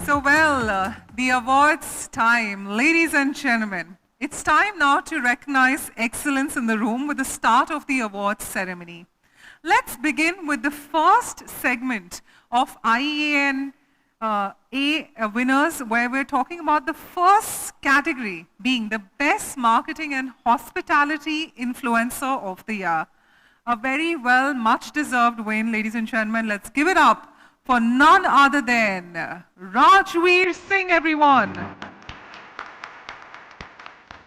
The awards time, ladies and gentlemen. It's time now to recognize excellence in the room with the start of the awards ceremony. Let's begin with the first segment of IEC&A winners, where we're talking about the first category being the Best Marketing and Hospitality Influencer of the Year. A very much deserved win, ladies and gentlemen. Let's give it up for none other than Rajveer Singh, everyone.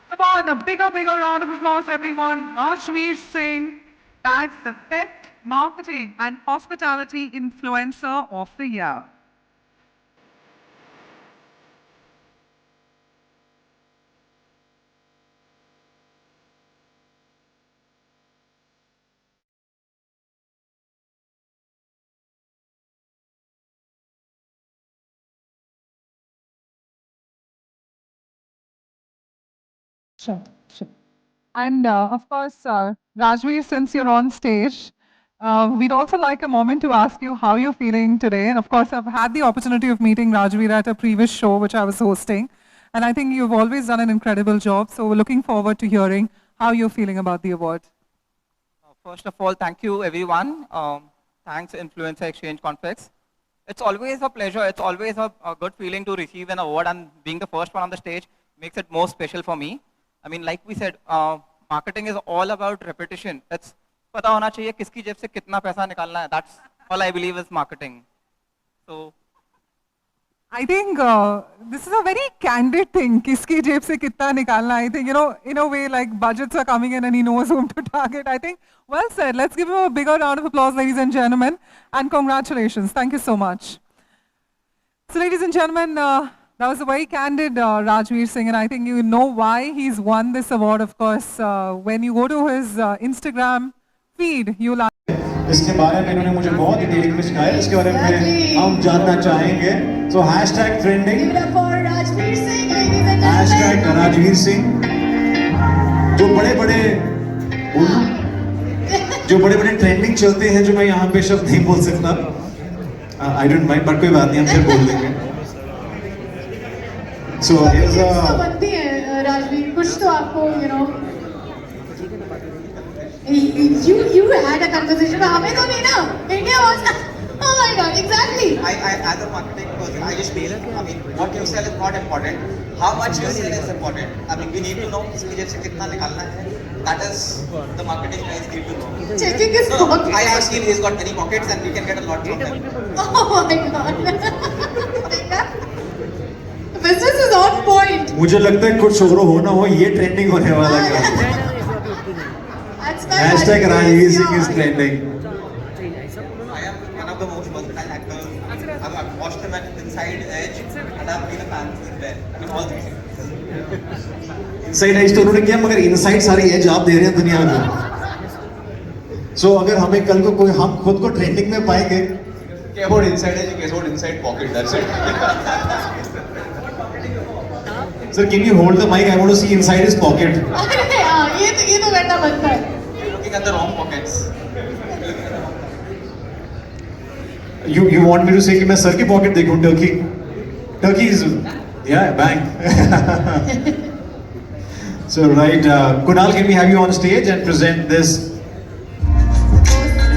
Come on, a bigger round of applause, everyone. Rajveer Singh, that's the Best Marketing and Hospitality Influencer of the Year. Sure. And of course, Rajveer, since you're on stage, we'd also like a moment to ask you how you're feeling today. And of course, I've had the opportunity of meeting Rajveer at a previous show which I was hosting. And I think you've always done an incredible job. So we're looking forward to hearing how you're feeling about the award. First of all, thank you, everyone. Thanks, Influencer Exchange Conference. It's always a pleasure. It's always a good feeling to receive an award, and being the first one on the stage makes it more special for me. I mean, like we said, marketing is all about repetition. That's पता होना चाहिए किसकी जेब से कितना पैसा निकालना है. That's all I believe is marketing. So I think this is a very candid thing. Kiski jeb se kitna nikalna. I think, in a way, like budgets are coming in and he knows whom to target. I think, well said. Let's give him a bigger round of applause, ladies and gentlemen. And congratulations. Thank you so much. So, ladies and gentlemen, that was a very candid Rajveer Singh, and I think you know why he's won this award, of course. When you go to his Instagram feed, you'll... इसके बारे में इन्होंने मुझे बहुत detailing में सिखाया, इसके बारे में हम जानना चाहेंगे. So hashtag trending, hashtag Rajveer Singh, जो बड़े ट्रेंडिंग चलते हैं, जो मैं यहाँ पे शब्द नहीं बोल सकता. I don't mind, but कोई बात नहीं, हम फिर बोल देंगे. So here's a... बनती है राजवीर, कुछ तो आपको, You had a conversation, but हमें तो नहीं ना. India was, oh my God, exactly. As a marketing person, I just feel, I mean, what you sell is not important. How much you sell is important. I mean, we need to know किसकी जेब से कितना निकालना है. That is the marketing guys need to know. Checking his pockets. I have seen he's got many pockets and we can get a lot from them. Oh my God. Business is on point. मुझे लगता है कुछ शुरू होना हो, ये trending होने वाला है. Hashtag Rajveer Singh is trending. I am one of the most versatile actors. I've watched him at Inside Edge and I've been a fan since then. I mean, all these things. Inside Edge तो उन्होंने किया, मगर Inside सारी Edge आप दे रहे हैं दुनिया में. So अगर हमें कल को कोई हम खुद को ट्रेंडिंग में पाएंगे. Care about Inside Edge, you care about Inside Pocket. That's it. Sir, can you hold the mic? I want to see inside his pocket. ये तो बेटा बनता है. Looking at the wrong pockets. You want me to say कि मैं sir की pocket देखूं? Turkey is, yeah, bang. So right, Kunal, can we have you on stage and present this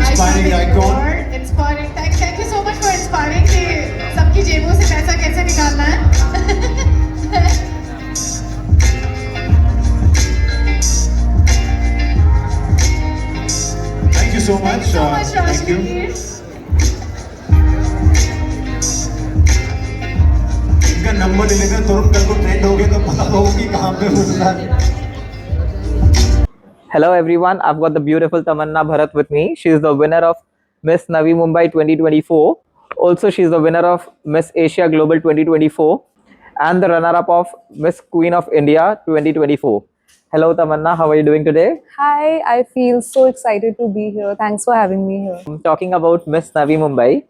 inspiring icon? Inspiring. Thank you so much for inspiring कि सबकी जेबों से पैसा कैसे निकालना है. Thank you so much. Thank you. इनका number ले लेते हैं, तुरंत कल को ट्रेंड हो गया तो पता होगा कि कहाँ पे मिलना है. hello everyone, I've got the beautiful Tamanna Bharat with me. She is the winner of Miss Navi Mumbai 2024. Also, she is the winner of Miss Asia Global 2024 and the runner-up of Miss Queen of India 2024. Hello Tamanna, how are you doing today? Hi, I feel so excited to be here. Thanks for having me here. Talking about Miss Navi Mumbai.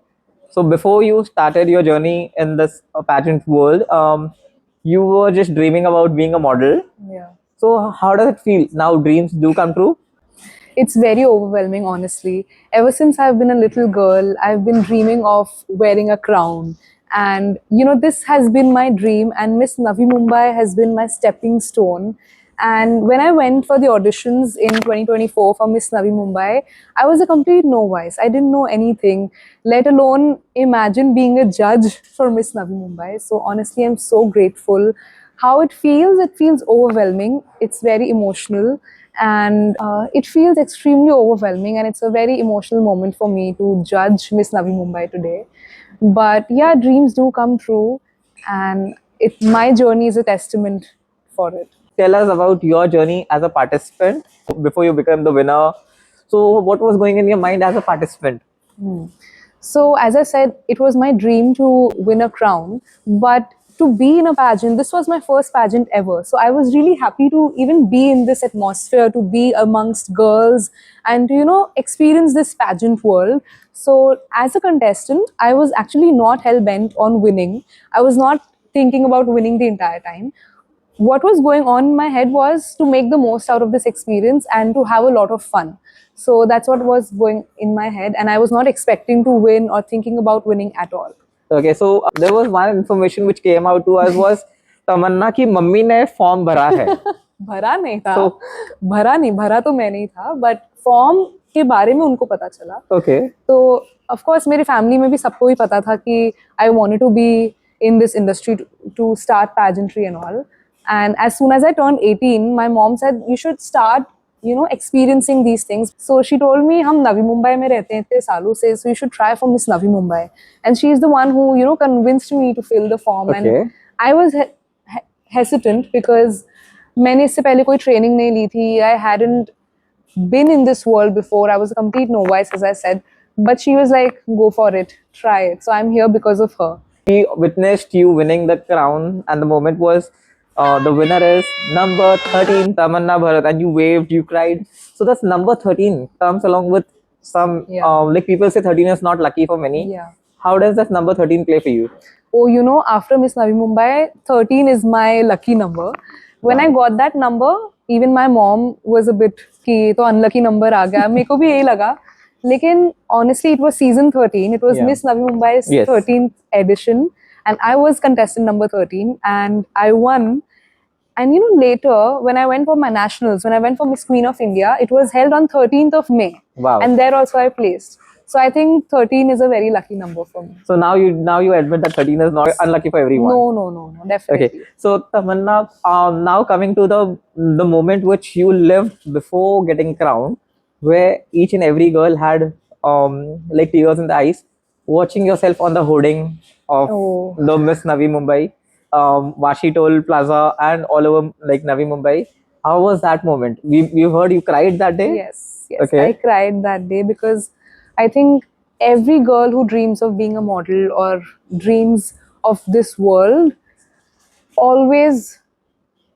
So before you started your journey in this pageant world, you were just dreaming about being a model. Yeah. So how does it feel now dreams do come true? It's very overwhelming, honestly. Ever since I've been a little girl, I've been dreaming of wearing a crown And this has been my dream, and Miss Navi Mumbai has been my stepping stone. And when I went for the auditions in 2024 for Miss Navi Mumbai, I was a complete novice. I didn't know anything, let alone imagine being a judge for Miss Navi Mumbai. So honestly, I'm so grateful. How it feels overwhelming. It's very emotional, and it feels extremely overwhelming, and it's a very emotional moment for me to judge Miss Navi Mumbai today. But yeah, dreams do come true, and my journey is a testament for it. Tell us about your journey as a participant before you become the winner. So, what was going in your mind as a participant? So, as I said, it was my dream to win a crown, but to be in a pageant, this was my first pageant ever. So, I was really happy to even be in this atmosphere, to be amongst girls, and to, experience this pageant world. So, as a contestant, I was actually not hell bent on winning. I was not thinking about winning the entire time. What was going on in my head was to make the most out of this experience and to have a lot of fun. So that's what was going in my head, and I was not expecting to win or thinking about winning at all. Okay, so there was one information which came out to us was तमन्ना की mummy ने form भरा है. भरा नहीं था. So- भरा तो मैं नहीं था, बट फॉर्म के बारे में उनको पता चला. Okay. तो ऑफ कोर्स मेरे फैमिली में भी सबको ही पता था कि I wanted to be in this industry to start pageantry and all. And as soon as I turned 18, my mom said, you should start, experiencing these things. So she told me, हम नवी मुंबई में रहते हैं इतने सालों से, so you should try for Miss Navi Mumbai. And she is the one who, convinced me to fill the form. Okay. And I was hesitant because मैंने इससे पहले कोई training नहीं ली थी. I hadn't been in this world before. I was a complete novice, as I said. But she was like, go for it, try it. So I'm here because of her. We witnessed you winning the crown, and the moment was the winner is number 13, Tamanna Bharat, and you waved, you cried. So that's number 13 comes along with some, Yeah. like people say 13 is not lucky for many. Yeah. How does that number 13 play for you? Oh, after Miss Navi Mumbai, 13 is my lucky number. When I got that number, even my mom was a bit कि तो unlucky number आ गया. मेरे को भी यही लगा. लेकिन honestly, it was season 13. It was Yeah. Miss Navi Mumbai's Yes. 13th edition, and I was contestant number 13, and I won. And later, when I went for my nationals, when I went for Miss Queen of India, it was held on 13th of May. Wow. And there also I placed. So I think 13 is a very lucky number for me. So now you admit that 13 is not unlucky for everyone. No, definitely. Okay. So Tamanna, now coming to the moment which you lived before getting crowned, where each and every girl had like tears in the eyes, watching yourself on the hoarding of Oh. the Miss Navi Mumbai, Vashi Toll Plaza, and all over like Navi Mumbai. How was that moment? We heard you cried that day. Yes, Okay. I cried that day because I think every girl who dreams of being a model or dreams of this world always,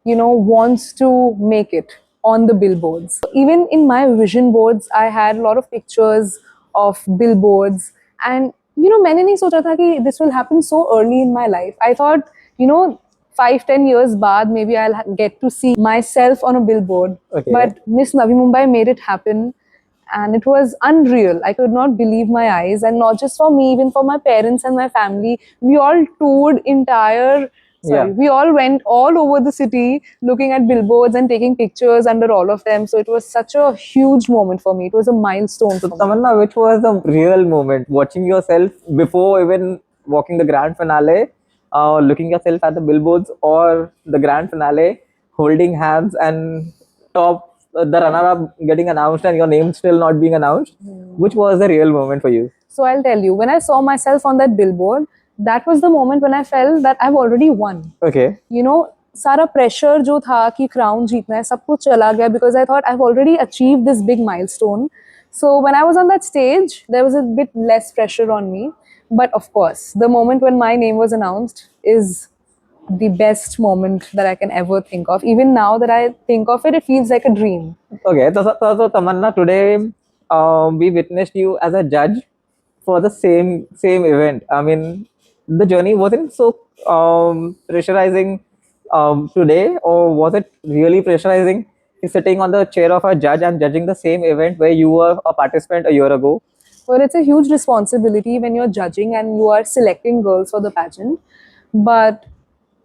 wants to make it on the billboards. Even in my vision boards, I had a lot of pictures of billboards. And, मैंने नहीं सोचा था कि this will happen so early in my life. I thought, 5-10 years बाद, maybe I'll get to see myself on a billboard. Okay. But Miss Navi Mumbai made it happen. And it was unreal. I could not believe my eyes. And not just for me, even for my parents and my family. We all toured Yeah. we all went all over the city looking at billboards and taking pictures under all of them. So it was such a huge moment for me. It was a milestone So for me. Tamanna, which was the real moment? Watching yourself before even walking the grand finale, looking yourself at the billboards, or the grand finale, holding hands and the runner-up getting announced and your name still not being announced. Which was the real moment for you? So I'll tell you, when I saw myself on that billboard, that was the moment when I felt that I've already won. Okay. सारा pressure जो था कि crown जीतना है, सब कुछ चला गया because I thought I've already achieved this big milestone. So when I was on that stage, there was a bit less pressure on me. But of course, the moment when my name was announced is the best moment that I can ever think of. Even now that I think of it, it feels like a dream. Okay. So Tamanna, today we witnessed you as a judge for the same event. I mean, the journey wasn't so pressurizing today, or was it really pressurizing? Sitting on the chair of a judge and judging the same event where you were a participant a year ago. Well, it's a huge responsibility when you're judging and you are selecting girls for the pageant, but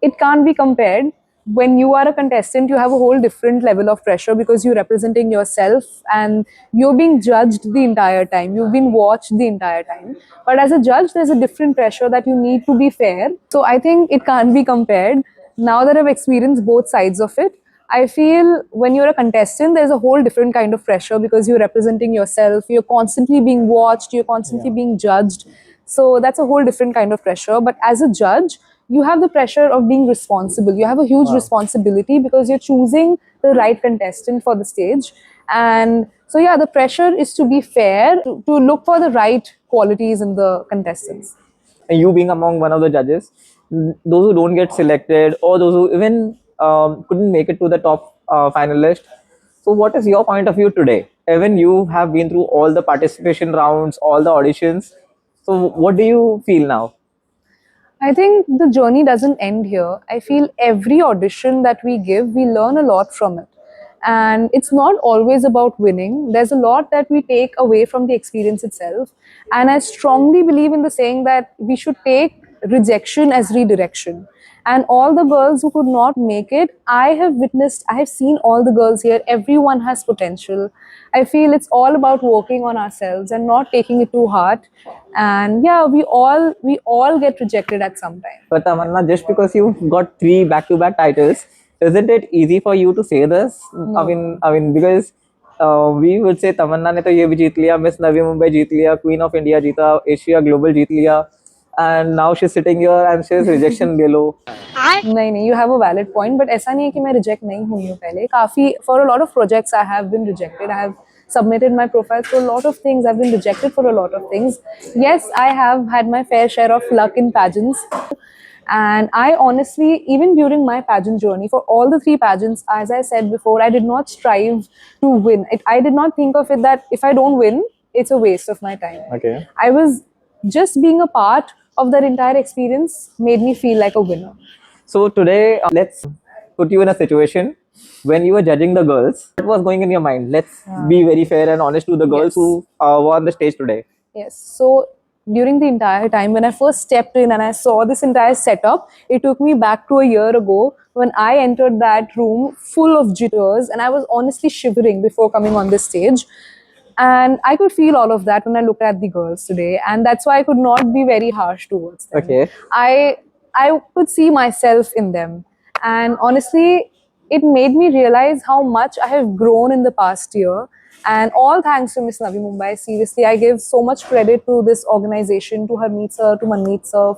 it can't be compared. When you are a contestant, you have a whole different level of pressure because you're representing yourself and you're being judged the entire time. You've been watched the entire time. But as a judge, there's a different pressure that you need to be fair. So I think it can't be compared. Now that I've experienced both sides of it, I feel when you're a contestant, there's a whole different kind of pressure because you're representing yourself. You're constantly being watched. You're constantly being judged. So that's a whole different kind of pressure. But as a judge, you have the pressure of being responsible. You have a huge responsibility because you're choosing the right contestant for the stage. And so, yeah, the pressure is to be fair, to look for the right qualities in the contestants. And you being among one of the judges, those who don't get selected or those who even couldn't make it to the top finalist. So, what is your point of view today? Even you have been through all the participation rounds, all the auditions. So, what do you feel now? I think the journey doesn't end here. I feel every audition that we give, we learn a lot from it. And it's not always about winning. There's a lot that we take away from the experience itself. And I strongly believe in the saying that we should take rejection as redirection. And all the girls who could not make it, I have witnessed, I have seen all the girls here. Everyone has potential. I feel it's all about working on ourselves and not taking it too hard. And yeah, we all get rejected at some time. But Tamanna, just because you've got three back-to-back titles, isn't it easy for you to say this? I mean, because we would say Tamanna ने तो ये भी जीत लिया, Miss Navi Mumbai जीत लिया, Queen of India जीता, Asia Global जीत लिया, and now she's sitting here and says rejection ले लो. नहीं, you have a valid point, but ऐसा नहीं है कि मैं reject नहीं हुई हूँ पहले. काफी for a lot of projects I have been rejected. I have submitted my profile for a lot of things. I've been rejected for a lot of things. Yes, I have had my fair share of luck in pageants. And I honestly, even during my pageant journey, for all the three pageants, as I said before, I did not strive to win. I did not think of it that if I don't win, it's a waste of my time. Okay. I was just being a part of that entire experience made me feel like a winner. So today, let's put you in a situation when you were judging the girls. What was going in your mind? Let's be very fair and honest to the girls Yes. who were on the stage today. Yes. So during the entire time when I first stepped in and I saw this entire setup, it took me back to a year ago when I entered that room full of jitters and I was honestly shivering before coming on this stage. And I could feel all of that when I looked at the girls today, and that's why I could not be very harsh towards them. Okay. I could see myself in them, and honestly, it made me realize how much I have grown in the past year. And all thanks to Miss Navi Mumbai. Seriously, I give so much credit to this organization, to Harmeet sir, to Manmeet sir,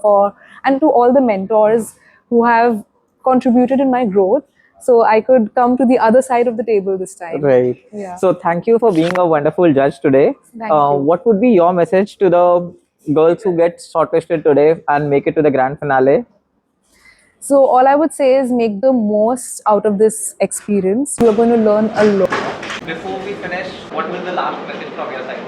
and to all the mentors who have contributed in my growth. So I could come to the other side of the table this time. Right. Yeah. So thank you for being a wonderful judge today. Thank you. What would be your message to the girls who get shortlisted today and make it to the grand finale? So all I would say is make the most out of this experience. You are going to learn a lot. Before we finish, what will the last message from your side?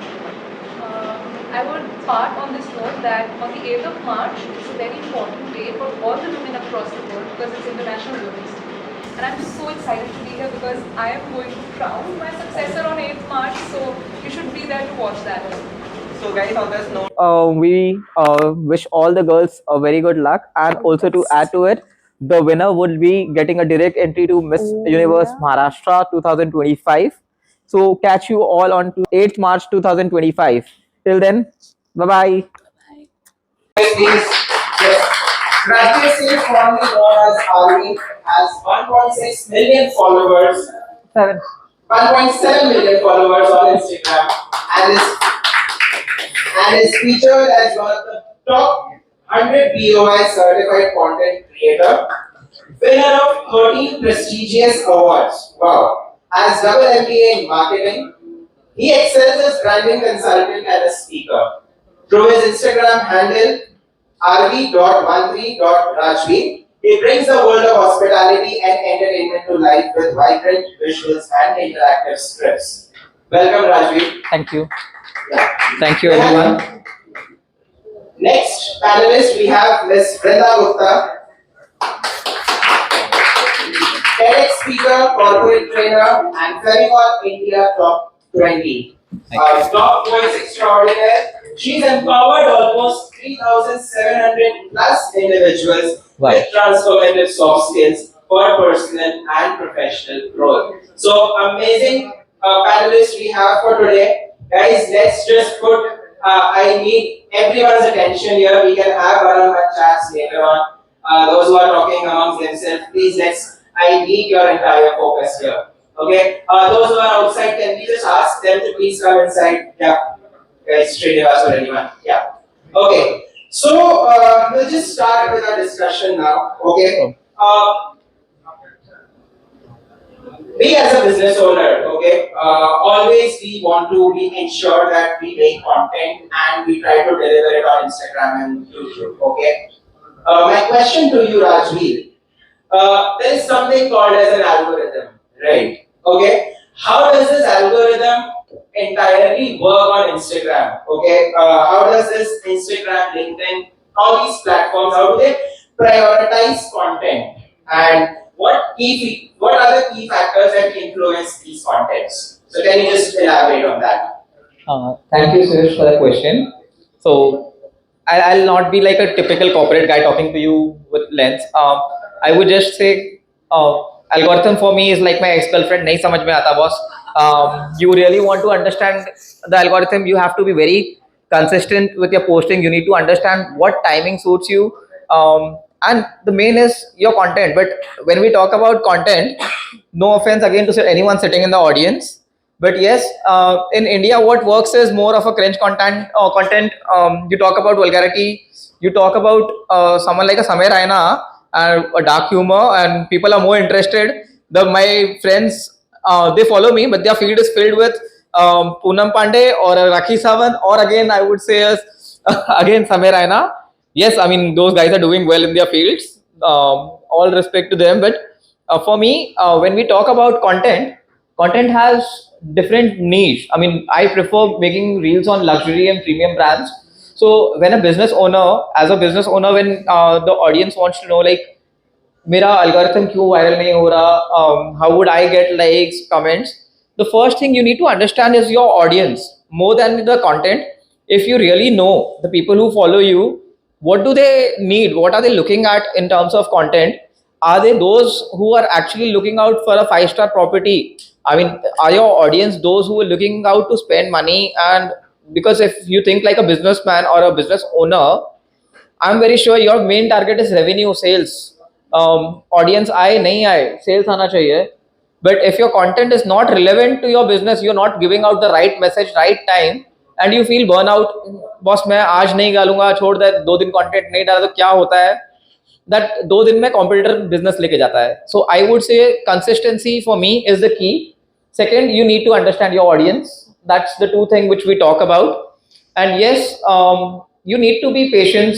I would part on this note that on the 8th of March is a very important day for all the women across the world because it's International Women's Day. And I'm so excited to be here because I am going to crown my successor on 8th March. So you should be there to watch that. So guys, on this note, We wish all the girls a very good luck, and also to add to it, the winner would be getting a direct entry to Miss Universe Maharashtra 2025. So catch you all on 8th March 2025. Till then, bye bye. Is Rajveer Singh, formerly known as Army, has 1.6 million followers, 1.7 million followers on Instagram, and is featured as one of the top 100 BOI certified content creator, winner of 13 prestigious awards. Wow! Has double MBA in marketing. He excels as branding consultant and a speaker. Through his Instagram handle rv.13.rajveer, he brings the world of hospitality and entertainment to life with vibrant visuals and interactive scripts. Welcome, Rajveer. Thank you. Yeah. Thank you, everyone. Next panelist, we have Ms. Brenda Gupta, TEDx speaker, corporate trainer, and Femicon India Top 20. Top voice extraordinaire. She's empowered almost 3,700 plus individuals with transformative soft skills for personal and professional growth. So amazing panelists we have for today. Guys, let's just put, I need everyone's attention here. We can have one-on-one chats later on. Those who are talking amongst themselves, please I need your entire focus here. Okay, those who are outside, can we just ask them to please come inside? Yeah, guys, Srinivas or anyone. Yeah. Okay, so we'll just start with our discussion now. Okay. We as a business owner, okay, always we want to be ensure that we make content and we try to deliver it on Instagram and YouTube. Okay. My question to you, Rajveer, there is something called as an algorithm, right? Okay. How does this algorithm entirely work on Instagram? Okay. How does this Instagram, LinkedIn, all these platforms, how do they prioritize content? And what are the key factors that influence these contents? So can you just elaborate on that? Thank you, Suresh, for the question. So, I'll not be like a typical corporate guy talking to you with lens. I would just say, algorithm for me is like my ex-girlfriend. Nahi samajh mein aata, boss. You really want to understand the algorithm, you have to be very consistent with your posting. You need to understand what timing suits you. And the main is your content. But when we talk about content, no offense again to anyone sitting in the audience, but yes, in India, what works is more of a cringe content. You talk about vulgarity. You talk about someone like a Samir Raina and a dark humor, and people are more interested. My friends, they follow me, but their feed is filled with Poonam Pandey or Rakhi Sawan, or again, I would say again Samir Raina. Yes, I mean those guys are doing well in their fields. All respect to them, but for me, when we talk about content has different niche. I mean, I prefer making reels on luxury and premium brands. So when a business owner, as a business owner, when the audience wants to know like मेरा algorithm क्यों viral नहीं हो रहा, how would I get likes, comments, the first thing you need to understand is your audience more than the content. If you really know the people who follow you, what do they need, what are they looking at in terms of content, are they those who are actually looking out for a 5-star property? I mean, are your audience those who are looking out to spend money? And because if you think like a businessman or a business owner, I'm very sure your main target is revenue, sales. Audience आए नहीं आए, sales आना चाहिए. But if your content is not relevant to your business, you're not giving out the right message, right time, and you feel burnout. Boss मैं आज नहीं डालूंगा, छोड़ दे, 2 दिन कंटेंट नहीं डाला तो क्या होता है? That 2 दिन में competitor business लेके जाता है. So I would say consistency for me is the key. Second, you need to understand your audience. That's the two things which we talk about. And yes, you need to be patient.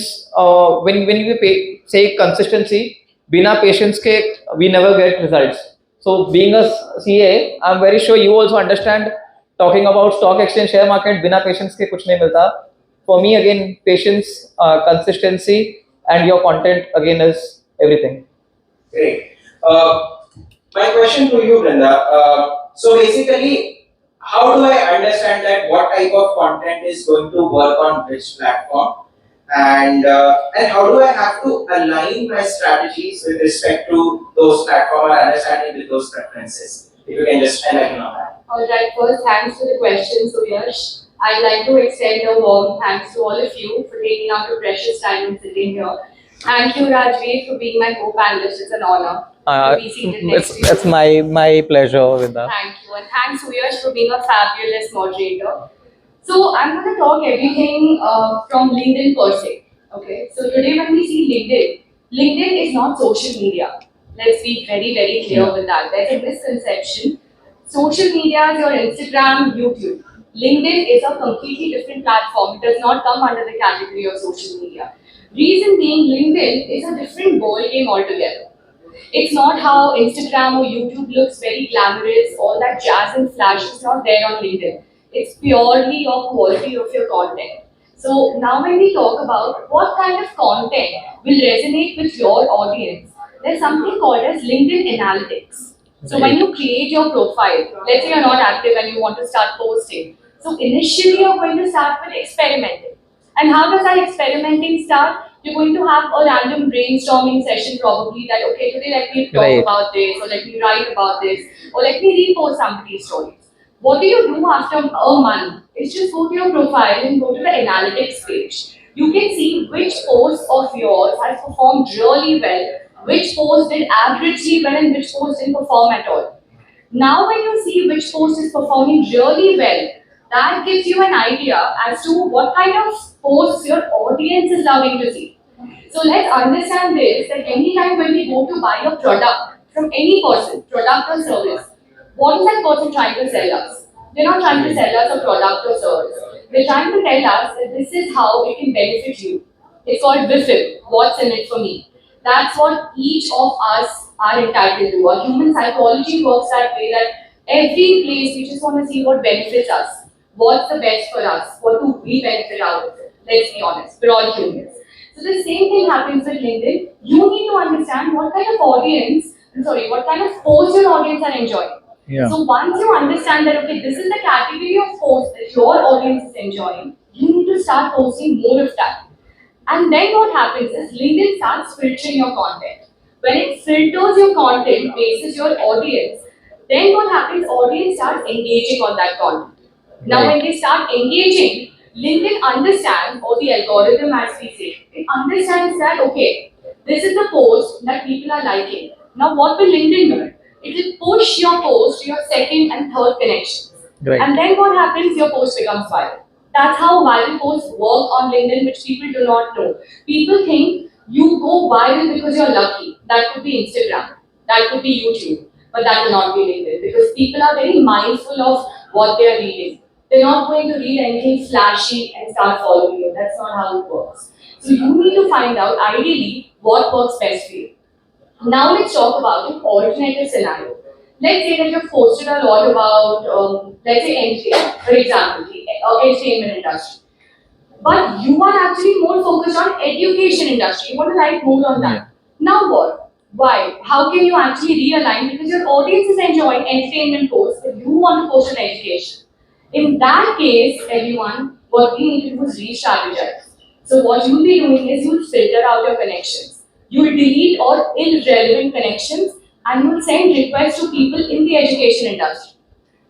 When you say consistency, bina patience ke we never get results. So being a CA, I'm very sure you also understand. Talking about stock exchange, share market, bina patience ke kuch nahi milta. For me, again, patience, consistency, and your content again is everything. Great. My question to you, Brinda. So basically, how do I understand that what type of content is going to work on which platform, and how do I have to align my strategies with respect to those platform and understanding with those preferences? If you can just enlighten on that. Alright, first thanks for the question, Suyash. I'd like to extend a warm thanks to all of you for taking out your precious time and sitting here. Thank you, Rajveer, for being my co-panelist. It's an honor to be seated next to you. It's my pleasure with that. Thank you, and thanks, Suyash, for being a fabulous moderator. So I'm going to talk everything from LinkedIn per se. Okay, so today when we see LinkedIn is not social media. Let's be very, very clear with that. There's a misconception. Social media is your Instagram, YouTube. LinkedIn is a completely different platform. It does not come under the category of social media. Reason being, LinkedIn is a different ball game altogether. It's not how Instagram or YouTube looks very glamorous, all that jazz and flash is not there on LinkedIn. It's purely your quality of your content. So now when we talk about what kind of content will resonate with your audience, there's something called as LinkedIn Analytics. So when you create your profile, let's say you're not active and you want to start posting, So initially, you're going to start with experimenting. And how does that experimenting start? You're going to have a random brainstorming session probably that, okay, today let me talk Right. about this, or let me write about this, or let me repost somebody's stories. What do you do after a month? Is just go to your profile and go to the analytics page. You can see which post of yours has performed really well, which post did averagely well, and which post didn't perform at all. Now, when you see which post is performing really well, that gives you an idea as to what kind of posts your audience is loving to see. So let's understand this that anytime when we go to buy a product from any person, product or service, what is that person trying to sell us? They're not trying to sell us a product or service. They're trying to tell us that this is how it can benefit you. It's called WIFIP, what's in it for me. That's what each of us are entitled to. Our human psychology works that way that every place we just want to see what benefits us. What's the best for us? What do we benefit out of it? Let's be honest, we're all humans. So the same thing happens with LinkedIn. You need to understand what kind of what kind of posts your audience are enjoying. Yeah. So once you understand that, okay, this is the category of posts that your audience is enjoying, you need to start posting more of that. And then what happens is LinkedIn starts filtering your content. When it filters your content basis your audience, then what happens? Audience starts engaging on that content. Now, when they start engaging, LinkedIn understands, or the algorithm as we say, it understands that, okay, this is the post that people are liking. Now, what will LinkedIn do? It will push your post to your second and third connections. Right. And then what happens? Your post becomes viral. That's how viral posts work on LinkedIn, which people do not know. People think you go viral because you're lucky. That could be Instagram, that could be YouTube, but that will not be LinkedIn because people are very mindful of what they are reading. They're not going to read anything flashy and start following you. That's not how it works. So you need to find out ideally what works best for you. Now let's talk about an alternative scenario. Let's say that you've posted a lot about, let's say, entertainment, for example, the entertainment industry. But you are actually more focused on education industry. You want to write more on that. Yeah. Now what? Why? How can you actually realign? Because your audience is enjoying entertainment posts, but you want to post on education. In that case, everyone, what we need to do is re-strategize. So what you'll be doing is you'll filter out your connections. You'll delete all irrelevant connections and you'll send requests to people in the education industry.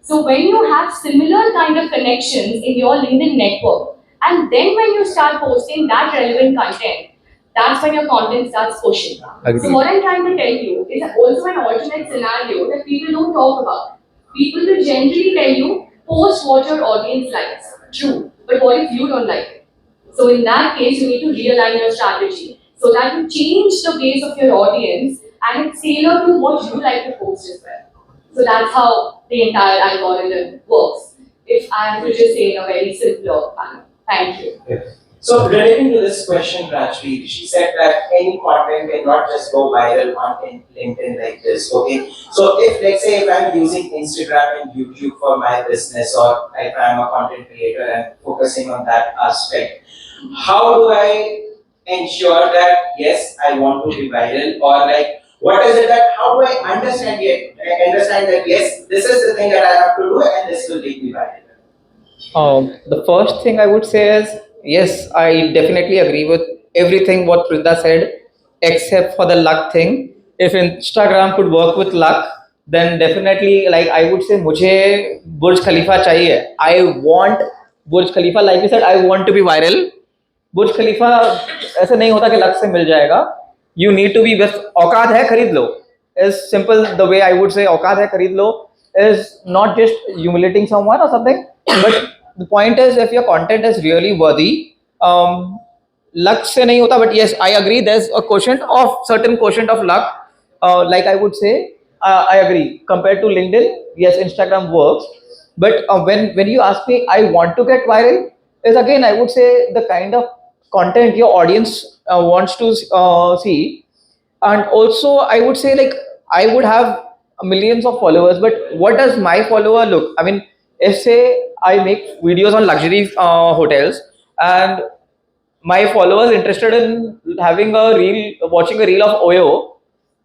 So when you have similar kind of connections in your LinkedIn network, and then when you start posting that relevant content, that's when your content starts pushing. Agreed. So what I'm trying to tell you is also an alternate scenario that people don't talk about. People will generally tell you, post what your audience likes. True. But what if you don't like it? So in that case, you need to realign your strategy so that you change the base of your audience and it's tailored to what you like to post as well. So that's how the entire algorithm works. If I have to just say in a very simpler manner. Thank you. Yes. So relating to this question, Rajveer, she said that any content cannot just go viral on LinkedIn like this. Okay. So if let's say if I'm using Instagram and YouTube for my business, or if I'm a content creator and focusing on that aspect, how do I ensure that yes, I want to be viral, or like what is it that how do I understand that yes, this is the thing that I have to do and this will make me viral? The first thing I would say is yes, I definitely agree with everything what Prinda said, except for the luck thing. If Instagram could work with luck, then definitely, like I would say, मुझे Burj Khalifa चाहिए. I want Burj Khalifa. Like you said, I want to be viral. बुर्ज खलीफा ऐसे नहीं होता कि luck से मिल जाएगा. You need to be best. औकात है खरीद लो. Is simple the way I would say औकात है खरीद लो is not just humiliating someone or something, but the point is if your content is really worthy, luck se nahi hota. But yes, I agree, there's a certain quotient of luck. Like I would say, I agree, compared to LinkedIn, yes, Instagram works. But when you ask me, I want to get viral, is again I would say the kind of content your audience wants to see. And also I would say, like, I would have millions of followers, but what does my follower look? I mean, if say I make videos on luxury hotels, and my followers interested in having a reel, watching a reel of Oyo,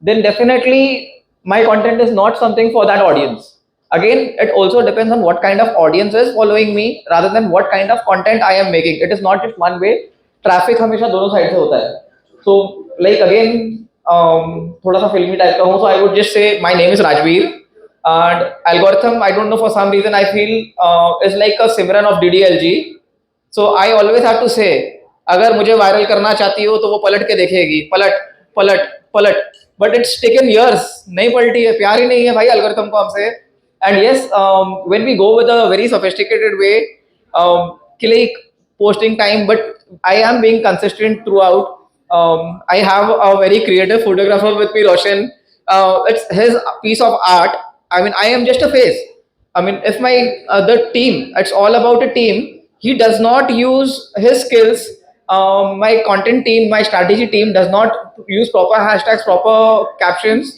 then definitely my content is not something for that audience. Again, it also depends on what kind of audience is following me rather than what kind of content I am making. It is not just one way. Traffic हमेशा दोनों side से होता है. So like again, थोड़ा सा फिल्मी type का हूँ, so I would just say my name is Rajveer, and algorithm, I don't know, for some reason I feel is like a Simran of DDLG. So I always have to say, अगर मुझे viral करना चाहती हो तो वो पलट के देखेगी, पलट पलट पलट. बट इट्स टेकन years, नहीं पलटी है, प्यार ही नहीं है भाई एल्गोरिथम को हमसे. And yes, when we go with a very sophisticated way, like posting time, but I am being consistent throughout. I have a very creative photographer with me, Roshan. It's his piece of art. I mean, I am just a face. I mean, if my the team, it's all about a team. He does not use his skills. My content team, my strategy team does not use proper hashtags, proper captions.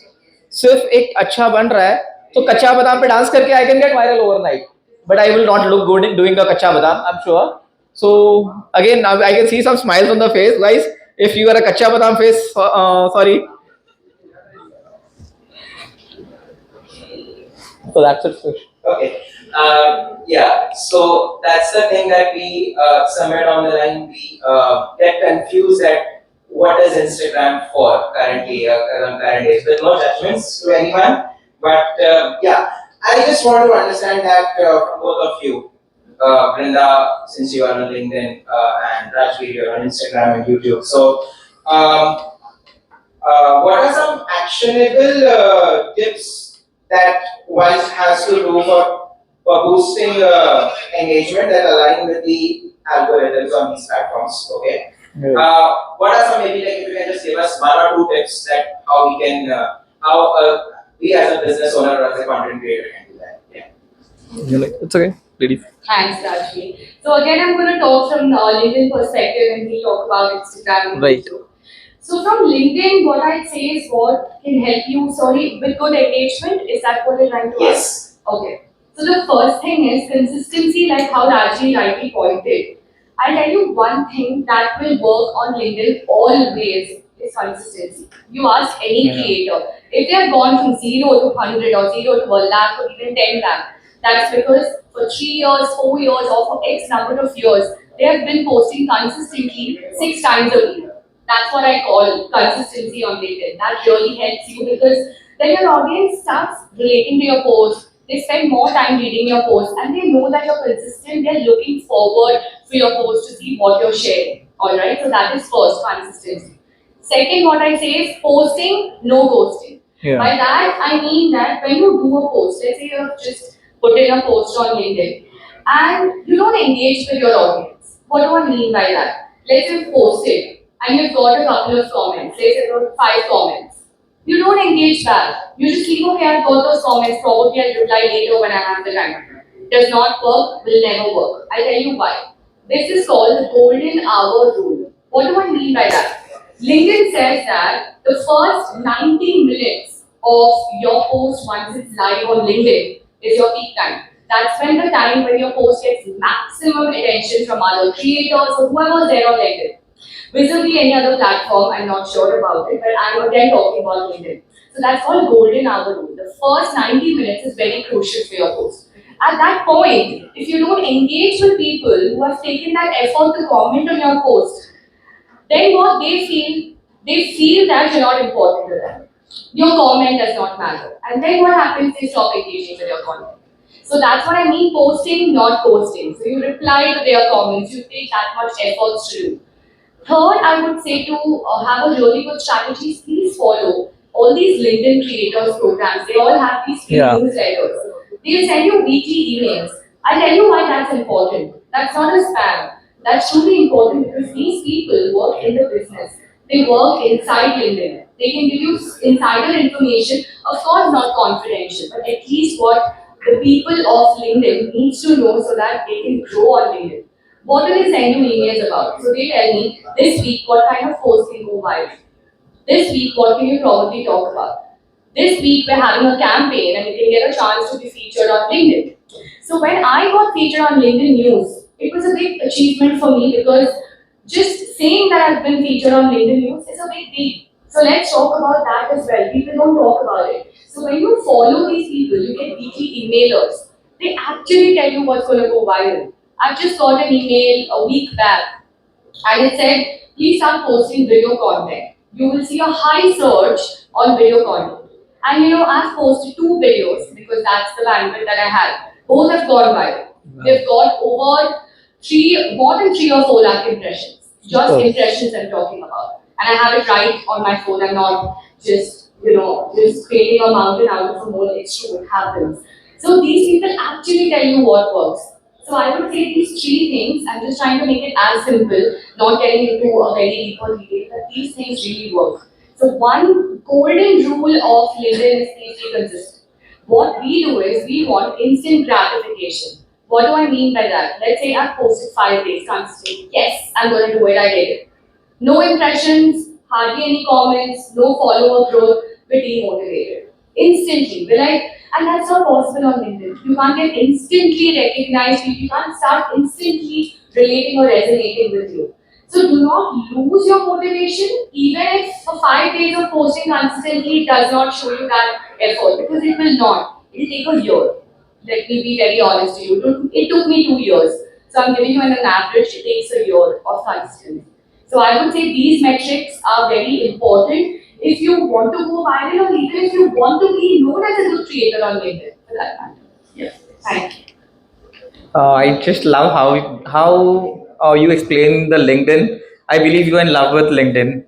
सिर्फ एक अच्छा बन रहा है तो कच्चा बादाम पे डांस करके I can get viral overnight, but I will not look good in doing a कच्चा बादाम, I am sure. So again, now I can see some smiles on the face, guys. If you are a kacha badam face, sorry. So that's it. Okay. Yeah. So that's the thing that we somewhere down the line we get confused at what is Instagram for currently, current days. With no judgments to anyone, but yeah, I just want to understand that from both of you, Brinda, since you are on LinkedIn, and Rajveer, you're on Instagram and YouTube. So, what are some actionable tips that one has to do for boosting engagement that align with the algorithms on these platforms? Okay. What are some, maybe like if you can just give us one or two tips that how we can how we as a business owner or as a content creator can do that? Yeah. You're like, it's okay, ladies. Thanks, Rajveer. So again, I'm going to talk from LinkedIn perspective and we talk about Instagram and Right. YouTube. So from LinkedIn, what I'd say is what can help you, with good engagement. Is that what you're trying to Yes. ask? Okay. So the first thing is consistency, like how Rajveer rightly pointed. I'll tell you one thing that will work on LinkedIn always is consistency. You ask any creator, if they have gone from 0 to 100 or 0 to 1 lakh or even 10 lakh, that's because for 3 years, 4 years or for X number of years, they have been posting consistently 6 times a week. That's what I call consistency on LinkedIn. That really helps you because then your audience starts relating to your post. They spend more time reading your post and they know that you're consistent. They're looking forward for your post to see what you're sharing. Alright, so that is first, consistency. Second, what I say is posting, no ghosting. Yeah. By that, I mean that when you do a post, let's say you've just put in a post on LinkedIn and you don't engage with your audience. What do I mean by that? Let's say you've posted and you've got a couple of comments, let's say you've got 5 comments. You don't engage back. You just think, okay, I've got those comments, probably I'll reply later when I have the time. Does not work, will never work. I'll tell you why. This is called the golden hour rule. What do I mean by that? LinkedIn says that the first 90 minutes of your post once it's live on LinkedIn is your peak time. That's when the time when your post gets maximum attention from other creators or whoever's there on LinkedIn. Vis-a-vis any other platform, I'm not sure about it, but I'm again talking about LinkedIn. So that's called golden hour rule. The first 90 minutes is very crucial for your post. At that point, if you don't engage with people who have taken that effort to comment on your post, then what they feel that you're not important to them. Your comment does not matter. And then what happens is stop engaging with your content. So that's what I mean, posting, not posting. So you reply to their comments, you take that much effort to do. Third, I would say to have a really good strategy, please follow all these LinkedIn creators programs. They all have these free newsletters. They'll send you weekly emails. I'll tell you why that's important. That's not a spam. That's truly important because these people work in the business. They work inside LinkedIn. They can give you insider information, of course not confidential, but at least what the people of LinkedIn needs to know so that they can grow on LinkedIn. What do they send you emails about? So they tell me, this week, what kind of post can go viral? This week, what can you probably talk about? This week, we're having a campaign and you can get a chance to be featured on LinkedIn. So when I got featured on LinkedIn News, it was a big achievement for me because just saying that I've been featured on LinkedIn News is a big deal. So let's talk about that as well. People don't talk about it. So when you follow these people, you get weekly emailers. They actually tell you what's going to go viral. I just got an email a week back and it said, please start posting video content. You will see a high surge on video content. And I've posted 2 videos because that's the bandwidth that I had. Both have gone viral. Wow. They've got over more than 3 or 4 lakh impressions. Just impressions I'm talking about. And I have it right on my phone. I'm not just creating a mountain out of a mole. It's true, it happens. So these people actually tell you what works. So I would say these 3 things, I'm just trying to make it as simple, not getting into a very deeper detail, but these things really work. So one golden rule of LinkedIn is please be consistent. What we do is we want instant gratification. What do I mean by that? Let's say I've posted 5 days consistently. Yes, I'm going to do it, I did it. No impressions, hardly any comments, no follower growth, we're demotivated. Instantly, we're like, and that's not possible on LinkedIn. You can't get instantly recognized, you can't start instantly relating or resonating with you. So do not lose your motivation, even if for 5 days of posting consistently does not show you that effort, because it will not. It will take a year. Let me be very honest to you. It took me 2 years. So I'm giving you an average, it takes a year of consistency. So I would say these metrics are very important if you want to go viral or even if you want to be known as a good creator on LinkedIn for that matter. Yeah. Thank you. I just love how you explain the LinkedIn. I believe you're in love with LinkedIn.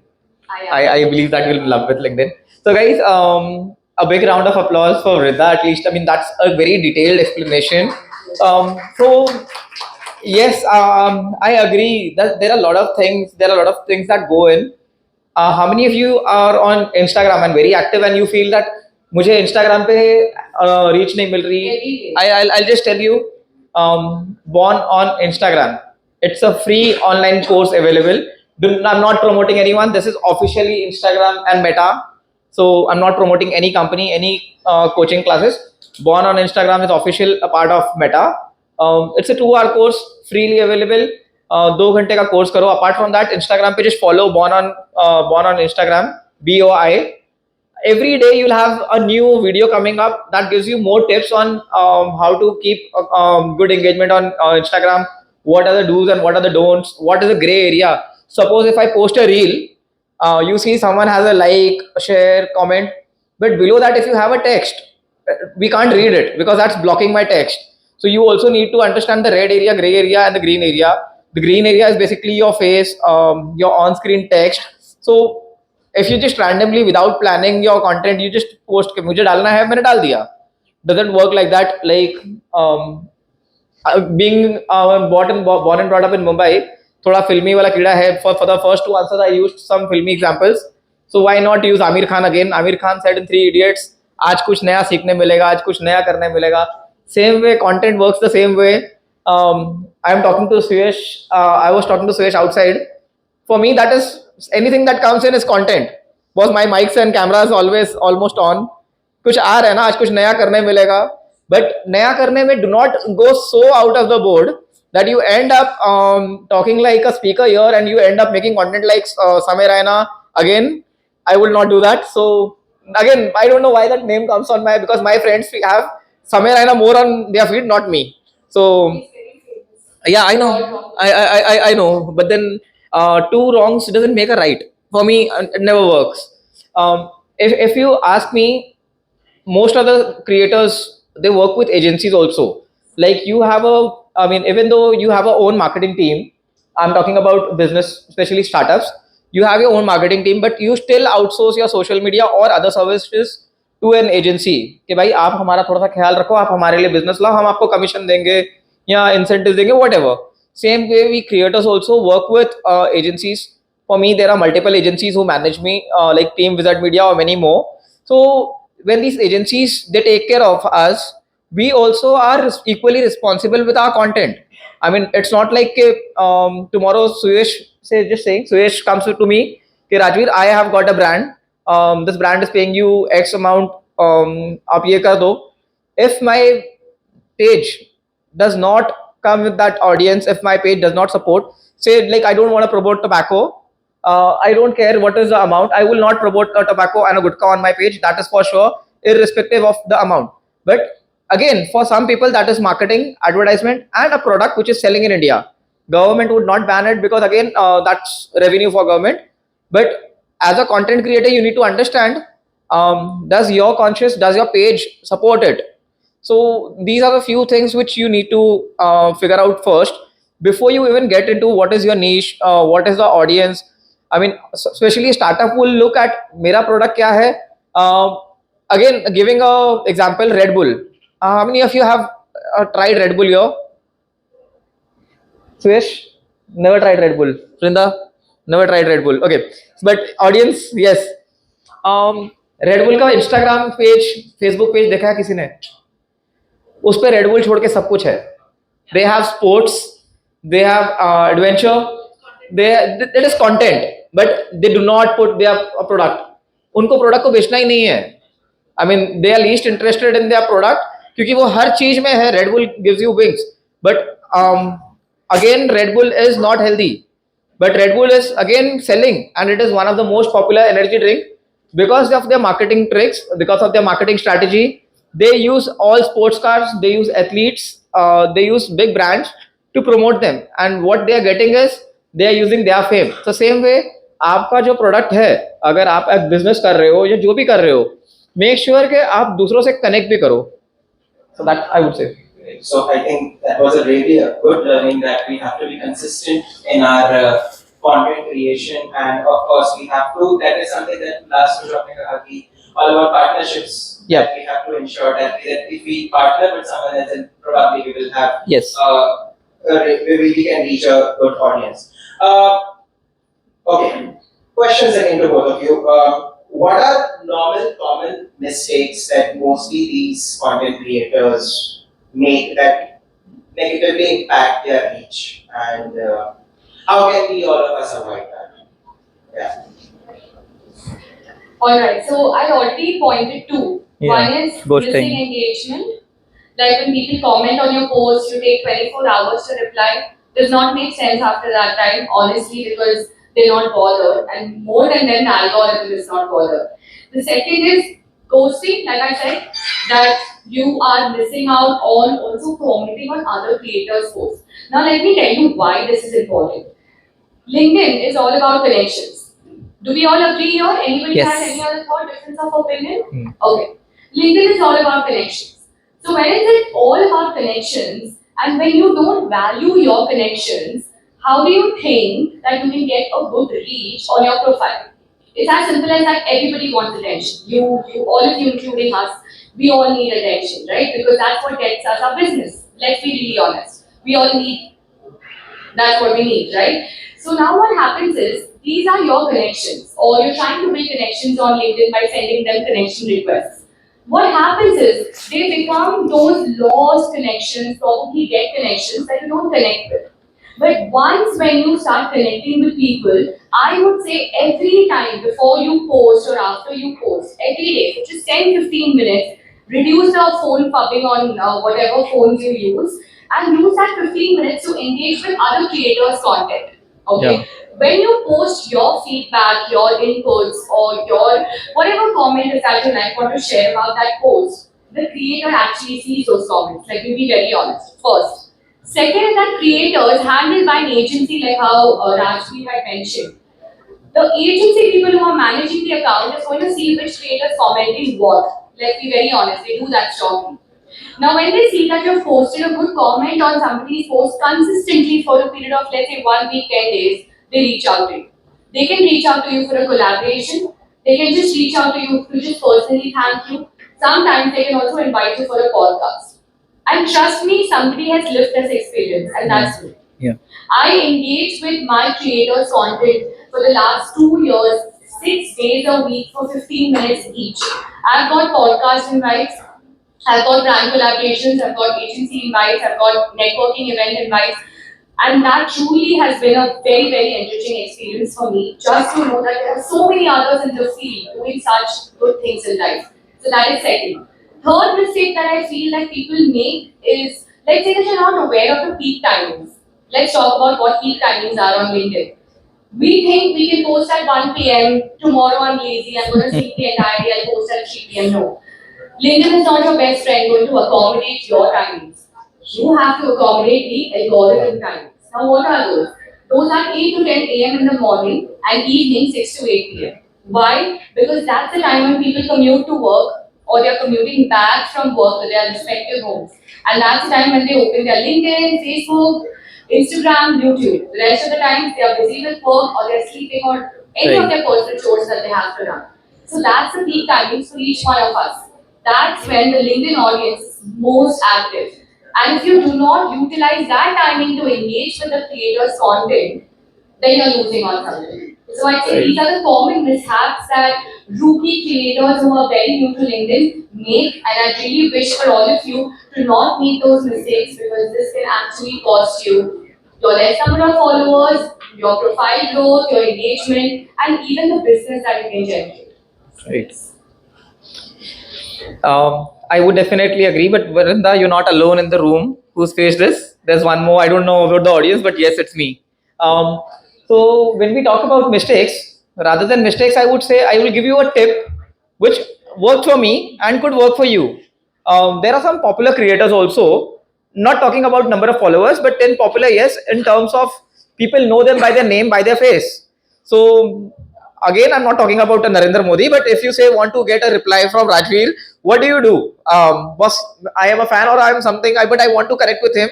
I believe that you're in love with LinkedIn. So, guys, a big round of applause for Rida. At least, I mean, that's a very detailed explanation. So, yes, I agree that there are a lot of things. There are a lot of things that go in. How many of you are on Instagram and very active, and you feel that मुझे Instagram पे reach नहीं मिल रही? I'll just tell you, born on Instagram. It's a free online course available. I'm not promoting anyone. This is officially Instagram and Meta. So I'm not promoting any company, any coaching classes. Born on Instagram is official a part of Meta. It's a 2 hour course, freely available. 2 घंटे का course करो. Apart from that, Instagram पे just follow born on Instagram, BOI. Every day you'll have a new video coming up that gives you more tips on how to keep good engagement on Instagram. What are the do's and what are the don'ts? What is the gray area? Suppose if I post a reel, you see someone has a like, share, comment, but below that, if you have a text, we can't read it because that's blocking my text. So you also need to understand the red area, gray area, and the green area. The green area is basically your face, your on-screen text. So if you just randomly without planning your content, you just post कि मुझे डालना है, मैंने डाल दिया. Doesn't work like that. Like being born and brought up in Mumbai, थोड़ा फिल्मी वाला कीड़ा है. For the first 2 answers, I used some filmy examples. So why not use Amir Khan again? Amir Khan said in Three Idiots, आज कुछ नया सीखने मिलेगा, आज कुछ नया करने मिलेगा. Same way, content works the same way. I am talking to Suyesh. I was talking to Suyesh outside. For me, that is anything that comes in is content. Because my mics and cameras always almost on. कुछ आ रहा है ना, आज कुछ नया करने मिलेगा. But नया करने में do not go so out of the board that you end up talking like a speaker here and you end up making content like Samir Raina. Again, I will not do that. So again, I don't know why that name comes on because my friends have Samir Raina more on their feed, not me. So yeah, I know, I know, but then two wrongs doesn't make a right. For me, it never works. If you ask me, most of the creators they work with agencies also. Like you have a, I mean, even though you have a own marketing team, I'm talking about business, especially startups. You have your own marketing team, but you still outsource your social media or other services to an agency. कि भाई आप हमारा थोड़ा सा ख्याल रखो, आप हमारे लिए business लाओ, हम आपको commission देंगे या incentives देंगे, whatever. Same way we creators also work with agencies. For me, there are multiple agencies who manage me, like Team Wizard Media or many more. So when these agencies they take care of us, we also are equally responsible with our content. I mean, it's not like tomorrow Suyesh say just saying Suyesh comes to me, okay, Rajveer, I have got a brand. This brand is paying you X amount. आप ये कर दो. If my page does not come with that audience, if my page does not support, say like I don't want to promote tobacco, I don't care what is the amount. I will not promote a tobacco and a gutka on my page. That is for sure, irrespective of the amount. But again, for some people, that is marketing, advertisement, and a product which is selling in India. Government would not ban it because again, that's revenue for government. But as a content creator, you need to understand: does your conscious, does your page support it? So these are the few things which you need to figure out first before you even get into what is your niche, what is the audience. I mean, especially startup will look at mera product kya hai. Again, giving a example, Red Bull. How many of you have tried Red Bull here? Suresh, never tried Red Bull. Vrinda, never tried Red Bull. Okay, but audience, yes. Red bull का Instagram page, Facebook page देखा है किसी ने? उस पर red bull छोड़ के सब कुछ है. They have sports, they have adventure, that is content, but they do not put their product. उनको प्रोडक्ट को बेचना ही नहीं है. I mean, they are least interested in their product क्योंकि वो हर चीज में है. Red Bull gives you wings, but again, Red Bull is not healthy. But Red Bull is again selling, and it is one of the most popular energy drink because of their marketing tricks, because of their marketing strategy. They use all sports cars, they use athletes, they use big brands to promote them, and what they are getting is they are using their fame. So same way, आपका जो product है, अगर आप एक business कर रहे हो या जो भी कर रहे हो, मेक श्योर कि आप दूसरों से कनेक्ट भी करो. So that I would say. So I think that was a really good learning that we have to be consistent in our content creation, and of course we have to. That is something that last year we talked all about partnerships. Yeah. We have to ensure that if we partner with someone else, then probably we will have Yes. we can reach a good audience. Okay. Questions again to both of you. What are normal, common mistakes that mostly these content creators make that negatively impact their reach, and how can we all of us avoid that? Yeah. Alright, so I already pointed to. Yeah, One is ghosting. missing engagement. Like when people comment on your post, you take 24 hours to reply. Does not make sense after that time, honestly, because they're not bothered. And more than then, the algorithm is not bothered. The second is ghosting, like I said, that you are missing out on also commenting on other creators' posts. Now, let me tell you why this is important. LinkedIn is all about connections. Do we all agree here? Anybody Yes. has any other thought, difference of opinion? Okay. LinkedIn is all about connections. So when is it all about connections, and when you don't value your connections, how do you think that you can get a good reach on your profile? It's as simple as that everybody wants attention. You, all of you, including us, we all need attention, right? Because that's what gets us our business. Let's be really honest. We all need, that's what we need, right? So now what happens is, these are your connections, or you're trying to build connections on LinkedIn by sending them connection requests. What happens is, they become those lost connections, probably get connections that you don't connect with. But once when you start connecting with people, I would say every time before you post or after you post, every day, for just 10-15 minutes, reduce the phone pubbing on whatever phones you use, and use that 15 minutes to engage with other creators' content. Okay? Yeah. When you post your feedback, your inputs, or your whatever comment is that you like want to share about that post, the creator actually sees those comments. Let me be very honest. First. Second is that creators handled by an agency like how Rajveer had mentioned. The agency people who are managing the account is going to see which creators commenting what. Let's be very honest, they do that strongly. Now, when they see that you've posted a good comment on somebody's post consistently for a period of, let's say, 1 week, 10 days, they reach out to you. They can reach out to you for a collaboration. They can just reach out to you to just personally thank you. Sometimes they can also invite you for a podcast. And trust me, somebody has lived this experience, and that's me. Yeah. I engage with my creators' content for the last 2 years, 6 days a week for 15 minutes each. I've got podcast invites, I've got brand collaborations, I've got agency invites, I've got networking event invites, and that truly has been a very, very enriching experience for me, just to know that there are so many others in the field doing such good things in life. So that is second. Third mistake that I feel that people make is, let's say that you're not aware of the peak timings. Let's talk about what peak timings are on LinkedIn. We think we can post at 1 p.m. Tomorrow I'm lazy. I'm going to sleep the entire day. I'll post at 3 p.m. No. LinkedIn is not your best friend going to accommodate your timings. You have to accommodate the algorithm timings. Now, what are those? Those are 8 to 10 a.m. in the morning and evening 6 to 8 p.m. Why? Because that's the time when people commute to work or they're commuting back from work to their respective homes. And that's the time when they open their LinkedIn, Facebook, Instagram, YouTube. The rest of the time, they are busy with work or they're sleeping or any of their personal chores that they have to run. So that's the peak timings for each one of us. That's when the LinkedIn audience is most active. And if you do not utilize that timing to engage with the creator's content, then you're losing on something. So I think these are the common mishaps that rookie creators who are very new to LinkedIn make, and I really wish for all of you to not make those mistakes because this can actually cost you your less number of followers, your profile growth, your engagement, and even the business that you can generate. Right. I would definitely agree, but Varinda, you're not alone in the room who's faced this. There's one more. I don't know about the audience, but yes, it's me. So when we talk about mistakes, rather than mistakes, I would say I will give you a tip which worked for me and could work for you. There are some popular creators also. Not talking about number of followers, but in popular, yes, in terms of people know them by their name, by their face. So again, I'm not talking about a Narendra Modi, but if you say want to get a reply from Rajveer, what do you do? Boss, I am a fan or I am something, but I want to connect with him.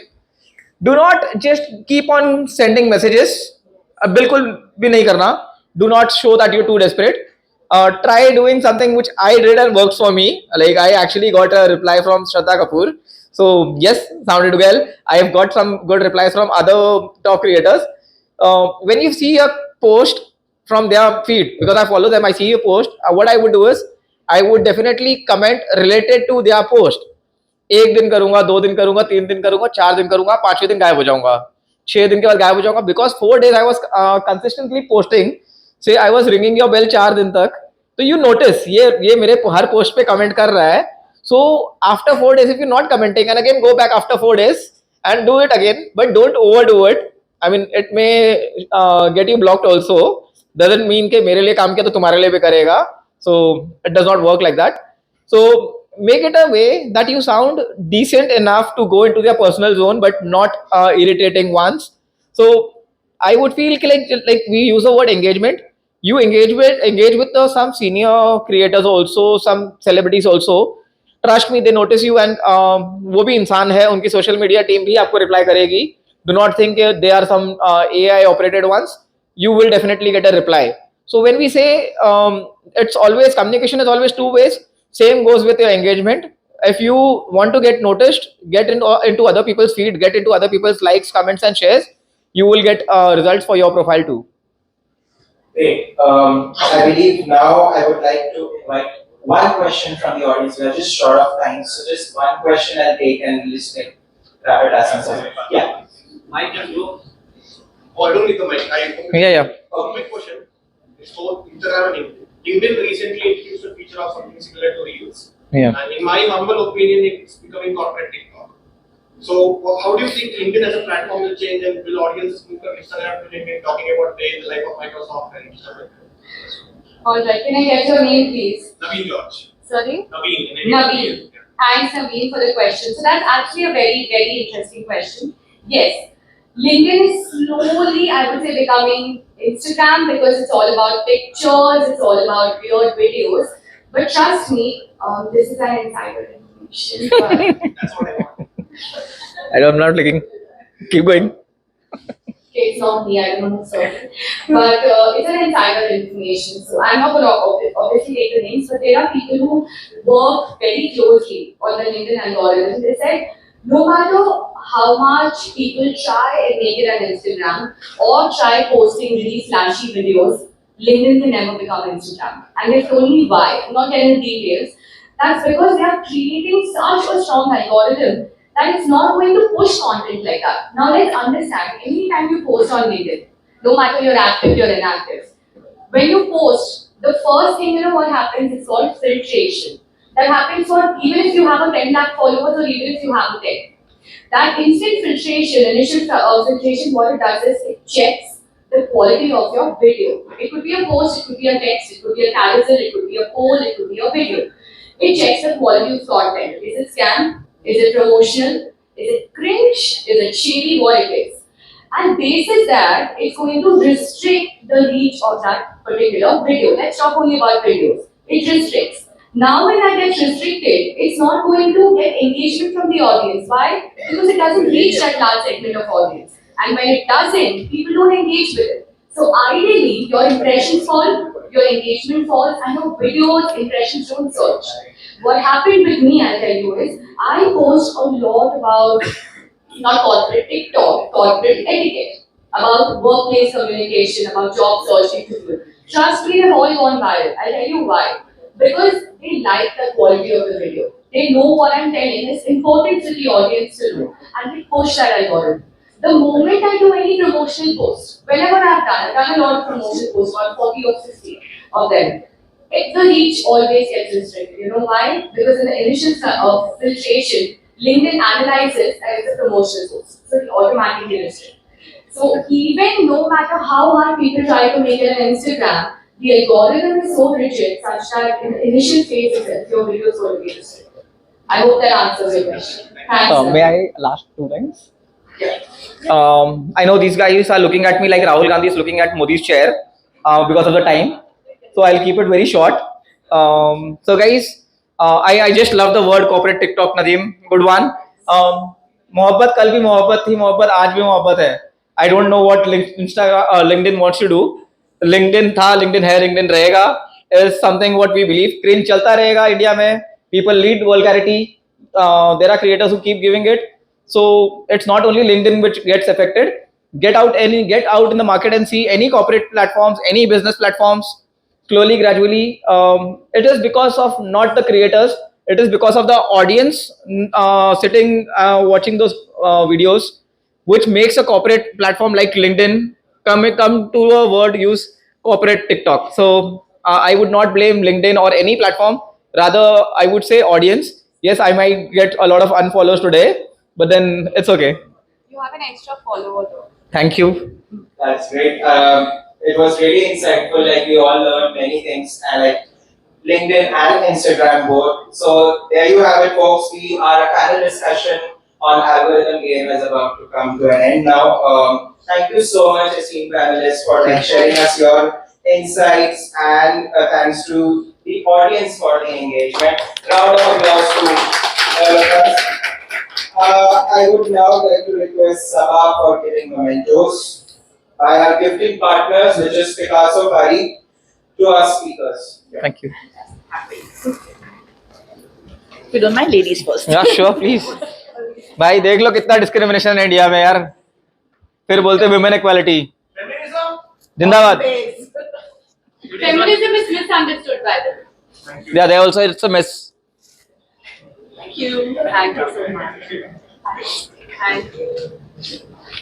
Do not just keep on sending messages. बिल्कुल भी नहीं करना. Do not show that you're too desperate. Try doing something which I did and works for me. Like I actually got a reply from Shraddha Kapoor. So yes, sounded well. I have got some good replies from other top creators. When you see a post from their feed, because I follow them, I see a post. What I would do is I would definitely comment related to their post. एक दिन करूंगा, 2 दिन करूंगा, 3 दिन करूंगा, 4 दिन करूंगा, 5वें दिन गायब हो जाऊंगा, 6 दिन के बाद गायब हो जाऊंगा. Because 4 days I was consistently posting. Say I was ringing your bell 4 दिन तक. तो यू नोटिस ये मेरे हर पोस्ट पे कमेंट कर रहा है. So after 4 days if you not commenting and again go back after 4 days and do it again, but don't overdo it. I mean, it may get you blocked also. Doesn't mean कि मेरे लिए काम किया तो तुम्हारे लिए भी करेगा. So it does not work like that. So make it a way that you sound decent enough to go into their personal zone, but not irritating ones. So I would feel like we use the word engagement. You engage with some senior creators also, some celebrities also. Trust me, they notice you, and वो भी इंसान है, उनकी social media team भी आपको reply करेगी. Do not think they are some AI operated ones. You will definitely get a reply. So when we say it's always communication is always two ways. Same goes with your engagement. If you want to get noticed, get into other people's feed, get into other people's likes, comments, and shares. You will get results for your profile too. Great. I believe now I would like to invite one question from the audience. We are just short of time, so just one question I'll take and listen rapid answers. Yeah. Mic just go. Oh, I don't need the mic. Yeah. A quick question. It's for Instagram and LinkedIn. LinkedIn recently introduced a feature of something similar to Reels. Yeah. And in my humble opinion, it's becoming corporate TikTok. So, how do you think LinkedIn as a platform will change, and will audiences move from Instagram to LinkedIn, talking about the life of Microsoft and stuff like that? Alright, can I get your name please? Naveen George. Sorry? Naveen. Naveen. Thanks, Naveen, for the question. So that's actually a very, very interesting question. Yes, LinkedIn is slowly, I would say, becoming Instagram because it's all about pictures, it's all about weird videos. But trust me, this is an insider information. That's what I want. I'm not looking. Keep going. Okay, it's not me, I don't know, sorry. But it's an insider information, so I'm not going to obviously take the names, but there are people who work very closely on the LinkedIn algorithm. They said, no matter how much people try and make it an Instagram or try posting really flashy videos, LinkedIn can never become Instagram. And they've told me why. I'm not getting the details. That's because they are creating such a strong algorithm that it's not going to push content like that. Now let's understand, anytime you post on LinkedIn, no matter you're active, you're inactive, when you post, the first thing you know what happens is called filtration. That happens for even if you have a 10 lakh followers or even if you have 10. That instant filtration, initial filtration, what it does is it checks the quality of your video. It could be a post, it could be a text, it could be a carousel, it could be a poll, it could be a video. It checks the quality of content. Is it scam? Is it promotional? Is it cringe? Is it shady? What it is. And basis that, it's going to restrict the reach of that particular video. Let's talk only about videos. It restricts. Now when that gets restricted, it's not going to get engagement from the audience. Why? Because it doesn't reach that large segment of audience. And when it doesn't, people don't engage with it. So ideally, your impressions fall, your engagement falls, and your videos impressions don't surge. What happened with me, I'll tell you, is I post a lot about not corporate TikTok, corporate etiquette, about workplace communication, about job searching people. Trust me, they've all gone viral. I'll tell you why. Because they like the quality of the video. They know what I'm telling is important to the audience to know. And they push that algorithm. The moment I do any promotional post, whenever I've done a lot of promotional posts, about 40 or 50 of them, the reach always gets restricted. You know why? Because in the initial filtration, LinkedIn analyzes that it's a promotional post, so it automatically restricts. So even no matter how hard people try to make it an Instagram, the algorithm is so rigid such that in the initial phase itself, your video is going to be restricted. I hope that answers your question. Thanks. May I last two lines? I know these guys are looking at me like Rahul Gandhi is looking at Modi's chair because of the time. So I'll keep it very short. So guys, I just love the word corporate TikTok, Nadeem. Good one. मोहब्बत कल भी मोहब्बत थी, मोहब्बत आज भी मोहब्बत है. I don't know what LinkedIn wants to do. LinkedIn था, LinkedIn है, LinkedIn रहेगा. Is something what we believe. Cringe चलता रहेगा इंडिया में. People lead vulgarity. There are creators who keep giving it. So it's not only LinkedIn which gets affected. Get out in the market and see any corporate platforms, any business platforms. Slowly, gradually, it is because of not the creators. It is because of the audience sitting watching those videos, which makes a corporate platform like LinkedIn come to a word use corporate TikTok. So I would not blame LinkedIn or any platform. Rather, I would say audience. Yes, I might get a lot of unfollows today, but then it's okay. You have an extra follower though. Thank you. That's great. It was really insightful. Like we all learned many things, and like LinkedIn and Instagram both. So there you have it, folks. Our panel discussion on algorithm game is about to come to an end now. Thank you so much, esteemed panelists, for like sharing us your insights, and thanks to the audience for the engagement. Round of applause to all of us. I would now like to request Sabah for giving mementos by our gifting partners, which is Picasso Pari, to our speakers. Thank you. If you don't mind, ladies first. Yeah, sure, please. भाई देख लो कितना discrimination है India में यार. फिर बोलते women equality. Feminism. जिंदाबाद. Feminism is misunderstood by them. Yeah, they also it's a mess. Thank you. Thank you so much. Thank you.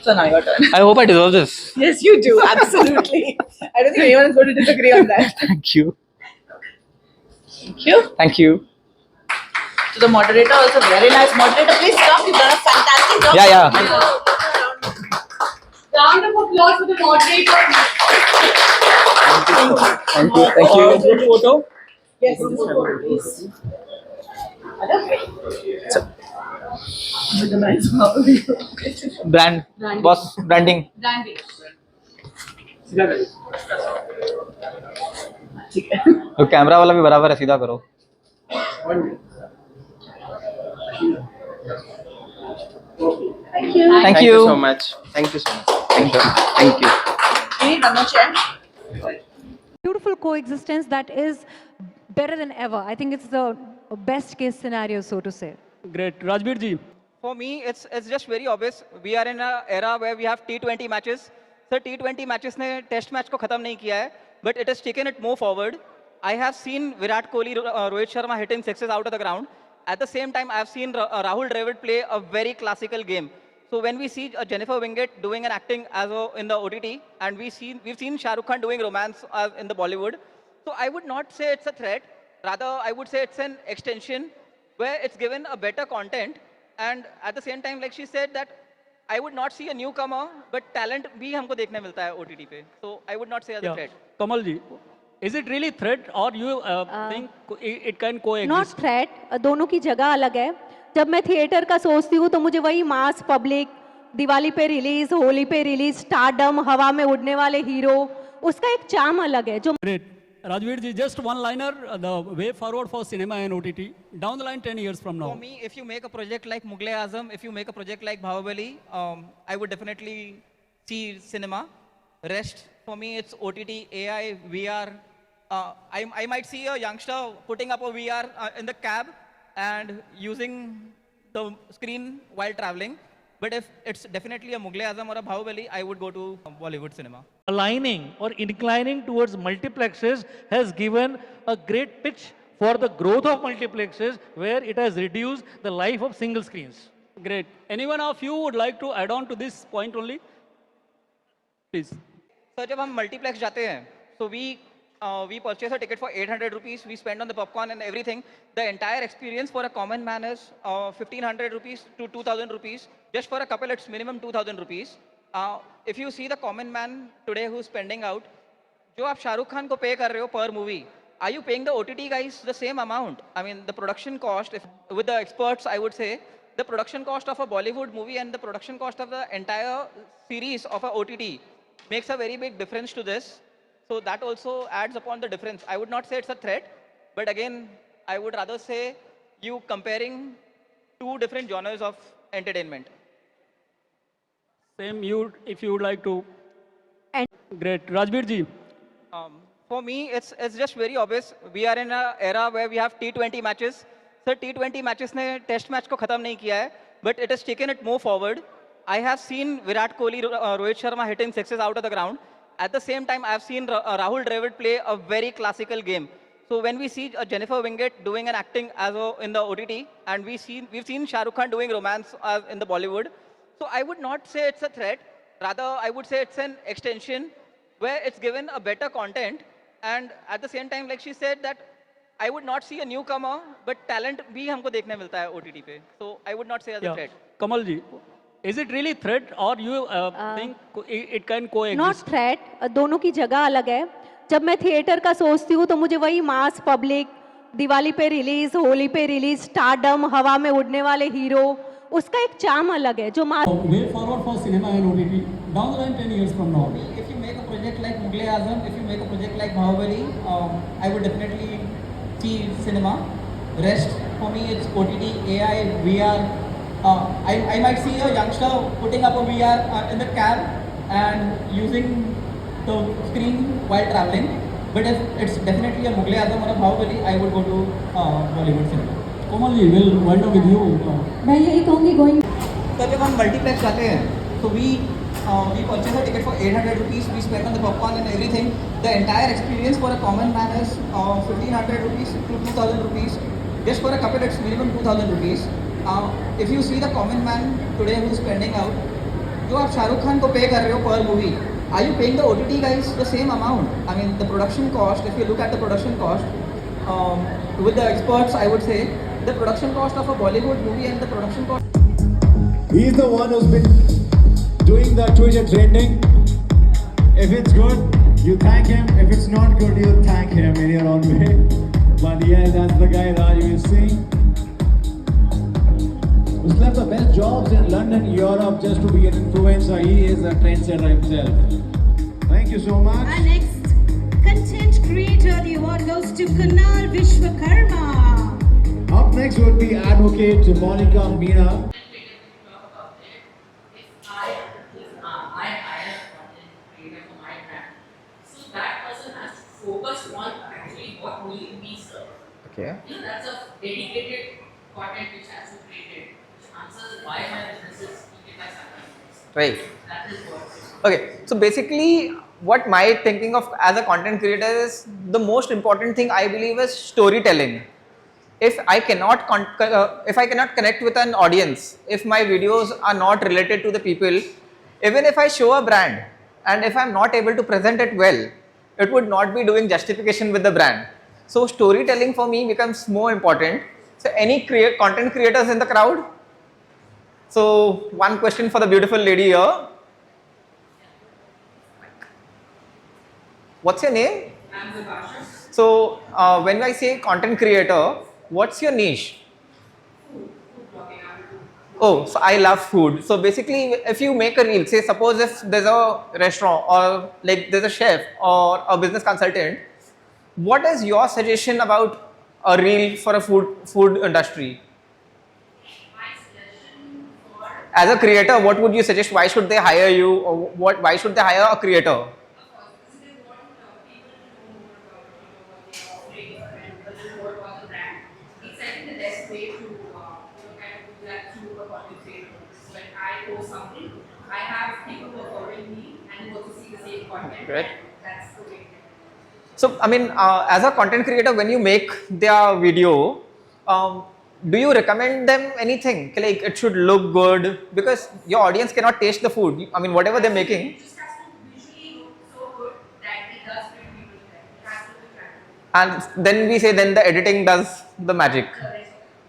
So now your turn. I hope I deserve this. Yes, you do. Absolutely. I don't think anyone is going to disagree on that. Thank you. Thank you. Thank you. To the moderator, also very nice moderator. Please come. You've done a fantastic job. Yeah. Round of applause for the moderator. Thank you. Group photo. Yes. Please. Brand. Boss. Branding. Branding. तो camera वाला भी बराबर है, सीधा करो. Thank you. Thank you so much. Thank you so much. Thank you. We need one more chair. Beautiful coexistence that is better than ever. I think it's the best case scenario, so to say. Great. Rajveer ji. For me, it's just very obvious. We are in an era where we have T20 matches. So T20 matches ने test match को खत्म नहीं किया है, but it has taken it more forward. I have seen Virat Kohli, Rohit Sharma hitting sixes out of the ground. At the same time, I have seen Rahul Dravid play a very classical game. So when we see Jennifer Winget doing an acting in the OTT, and we've seen Shah Rukh Khan doing romance in the Bollywood. So I would not say it's a threat. Rather, I would say it's an extension where it's given a better content. And at the same time, like she said, that I would not see a newcomer, but talent भी हमको देखने मिलता है OTT पे. So I would not say as a threat. Kamal ji, is it really threat or you think it can coexist? Not threat, दोनों की जगह अलग है. जब मैं थिएटर का सोचती हूँ तो मुझे वही मास पब्लिक, दिवाली पे रिलीज, होली पे रिलीज, स्टारडम, हवा में उड़ने वाले हीरो, उसका एक चार्म अलग है जो. Great. Rajveer ji, just one liner, the way forward for cinema and OTT down the line 10 years from now. For me, if you make a project like Mughal Azam, if you make a project like Bahubali, I would definitely see cinema. Rest, for me, it's OTT, AI, VR. I might see a youngster putting up a VR in the cab and using the screen while traveling. But if it's definitely a Mughal Azam or a Bahubali, I would go to Bollywood cinema. Aligning or inclining towards multiplexes has given a great pitch for the growth of multiplexes, where it has reduced the life of single screens. Great. Anyone of you would like to add on to this point only? Please. So जब हम multiplex जाते हैं, so we purchase a ticket for 800 rupees, we spend on the popcorn and everything. The entire experience for a common man is 1500 rupees to 2000 rupees. Just for a couple, it's minimum 2000 rupees. If you see the common man today who's spending out, जो आप शाहरुख खान को पे कर रहे हो per movie, are you paying the OTT guys the same amount? I mean, the production cost, with the experts, I would say, the production cost of a Bollywood movie and the production cost of the entire series of a OTT makes a very big difference to this. So that also adds upon the difference. I would not say it's a threat, but again, I would rather say you comparing two different genres of entertainment. Same, if you would like to. Great. Rajveer ji. For me, it's just very obvious. We are in an era where we have T20 matches. Sir, T20 matches ने test match को खत्म नहीं किया है, but it has taken it more forward. I have seen Virat Kohli, Rohit Sharma hitting sixes out of the ground. At the same time, I've seen Rahul Dravid play a very classical game. So when we see Jennifer Winget doing an acting in the OTT, and we've seen Shah Rukh Khan doing romance in the Bollywood. So I would not say it's a threat. Rather, I would say it's an extension where it's given a better content. And at the same time, like she said, that I would not see a newcomer, but talent भी हमको देखने मिलता है OTT पे. So I would not say as a threat. Kamal ji, is it really threat or you think it can coexist? Not threat, दोनों की जगह अलग है. जब मैं थिएटर का सोचती हूँ तो मुझे वही मास पब्लिक, दिवाली पे रिलीज, होली पे रिलीज, स्टारडम, हवा में उड़ने वाले हीरो, उसका एक चार्म अलग है जो Way forward for cinema and OTT down the line 10 years from now. If you make a project like Mughal Azam, if you make a project like Bahubali, I would definitely see cinema. Rest, for me, it's OTT, AI, VR. I might see a youngster putting up a VR in the cab and using the screen while traveling. But if it's definitely a Mughal Azam or a Bahubali, I would go to Bollywood cinema. Kamal ji, will wind up with you. मैं यही कहूँगी going. तो जब हम multiplex जाते हैं, so we purchase a ticket for 800 rupees, we spend on the popcorn and everything. The entire experience for a common man is 1500 rupees to 2000 rupees. Just for a couple, it's minimum 2000 rupees. If you see the common man today who's spending out, जो आप शाहरुख खान को पे कर रहे हो per movie, are you paying the OTT guys the same amount? I mean, the production cost, if you look at the production cost, with the experts, I would say, the production cost of a Bollywood movie and the production cost. He's the one who's been doing the Twitter trending. If it's good, you thank him. If it's not good, you thank him in your own way. But yeah, that's the guy Rajveer Singh, who's left the best jobs in London, Europe, just to be an influencer. He is a trendsetter himself. Thank you so much. Our next content creator, the award goes to Kunal Vishwakarma. Up next would be advocate Monica Meena. Focus on actually what only we serve. Okay. That's a dedicated content which has to be created, which answers why my business is eaten by someone. Right. That is what. Okay, so basically what my thinking of as a content creator is, the most important thing I believe is storytelling. If I cannot connect with an audience, if my videos are not related to the people, even if I show a brand and if I'm not able to present it well, it would not be doing justification with the brand. So storytelling for me becomes more important. So any content creators in the crowd? So one question for the beautiful lady here. What's your name? So when I say content creator, what's your niche? Oh, so I love food. So basically, if you make a reel, say suppose if there's a restaurant or like there's a chef or a business consultant, what is your suggestion about a reel for a food industry? As a creator, what would you suggest? Why should they hire you, or what? Why should they hire a creator? It's I think the best way to kind of do that through a content creator. When I post something, I have people who are following me and who also see the same content. Right. That's the way. So, I mean, as a content creator, when you make their video, do you recommend them anything? Like it should look good because your audience cannot taste the food. I mean, whatever they're making. It just has to visually look so good that it does bring people to that. It has to be attractive. And then we say then the editing does the magic.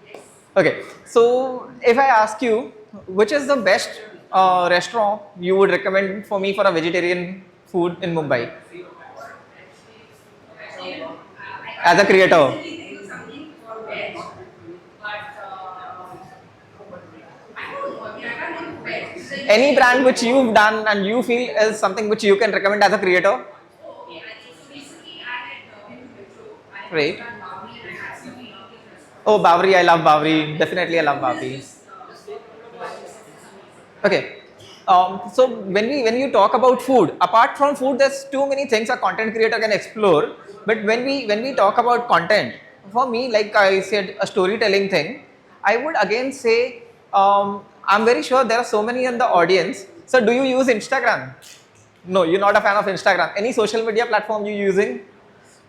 Yes. Okay, so if I ask you, which is the best restaurant you would recommend for me for a vegetarian food in Mumbai? As a creator. Any brand which you've done and you feel is something which you can recommend as a creator? Right. Oh, Bavri, I love Bavri. Definitely, I love Bavri. Okay. So when you talk about food, apart from food, there's too many things a content creator can explore. But when we talk about content, for me, like I said, a storytelling thing, I would again say, I'm very sure there are so many in the audience. So do you use Instagram? No, you're not a fan of Instagram. Any social media platform you using?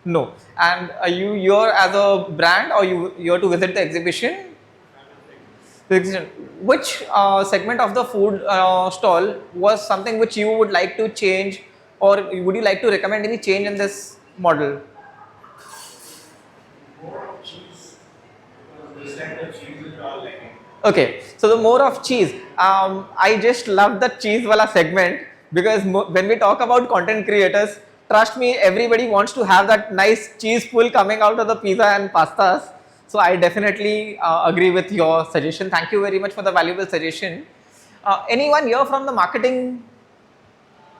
No. And are you here as a brand or you here to visit the exhibition? Which segment of the food stall was something which you would like to change, or would you like to recommend any change in this model? Okay, so the more of cheese. I just love the cheese wala segment because when we talk about content creators, trust me, everybody wants to have that nice cheese pull coming out of the pizza and pastas. So I definitely agree with your suggestion. Thank you very much for the valuable suggestion. Anyone here from the marketing?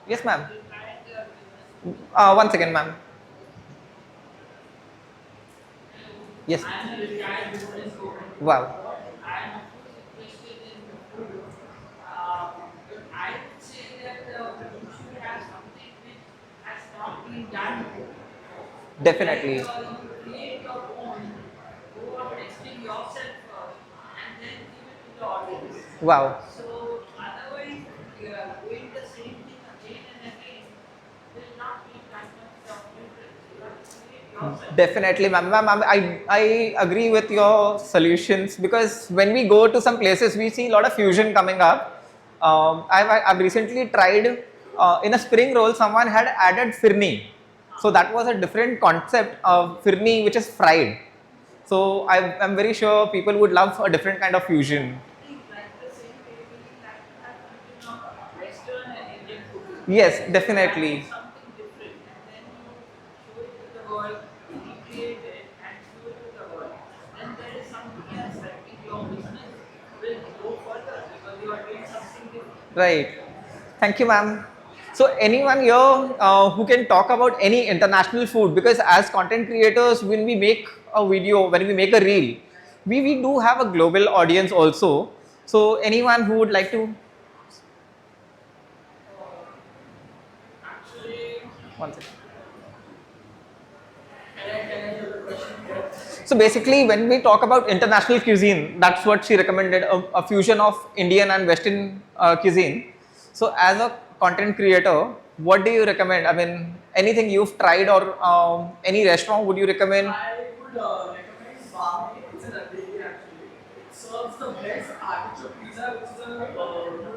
Yes, ma'am. One second, ma'am. Yes. Wow. Definitely. Wow. So otherwise, doing the same thing again and again will not be that much of Definitely, ma'am. I agree with your solutions because when we go to some places, we see a lot of fusion coming up. I've recently tried in a spring roll, someone had added firni. So that was a different concept of firni, which is fried. So I'm very sure people would love a different kind of fusion. Yes, definitely. Right. Thank you, ma'am. So anyone here who can talk about any international food, because as content creators, when we make a video, when we make a reel, we do have a global audience also. So anyone who would like to? One second. So basically, when we talk about international cuisine, that's what she recommended, a fusion of Indian and Western cuisine. So as a content creator, what do you recommend? I mean, anything you've tried or any restaurant would you recommend? I would recommend Bami. It's an Arabian actually. It serves the best artichoke pizza, which is a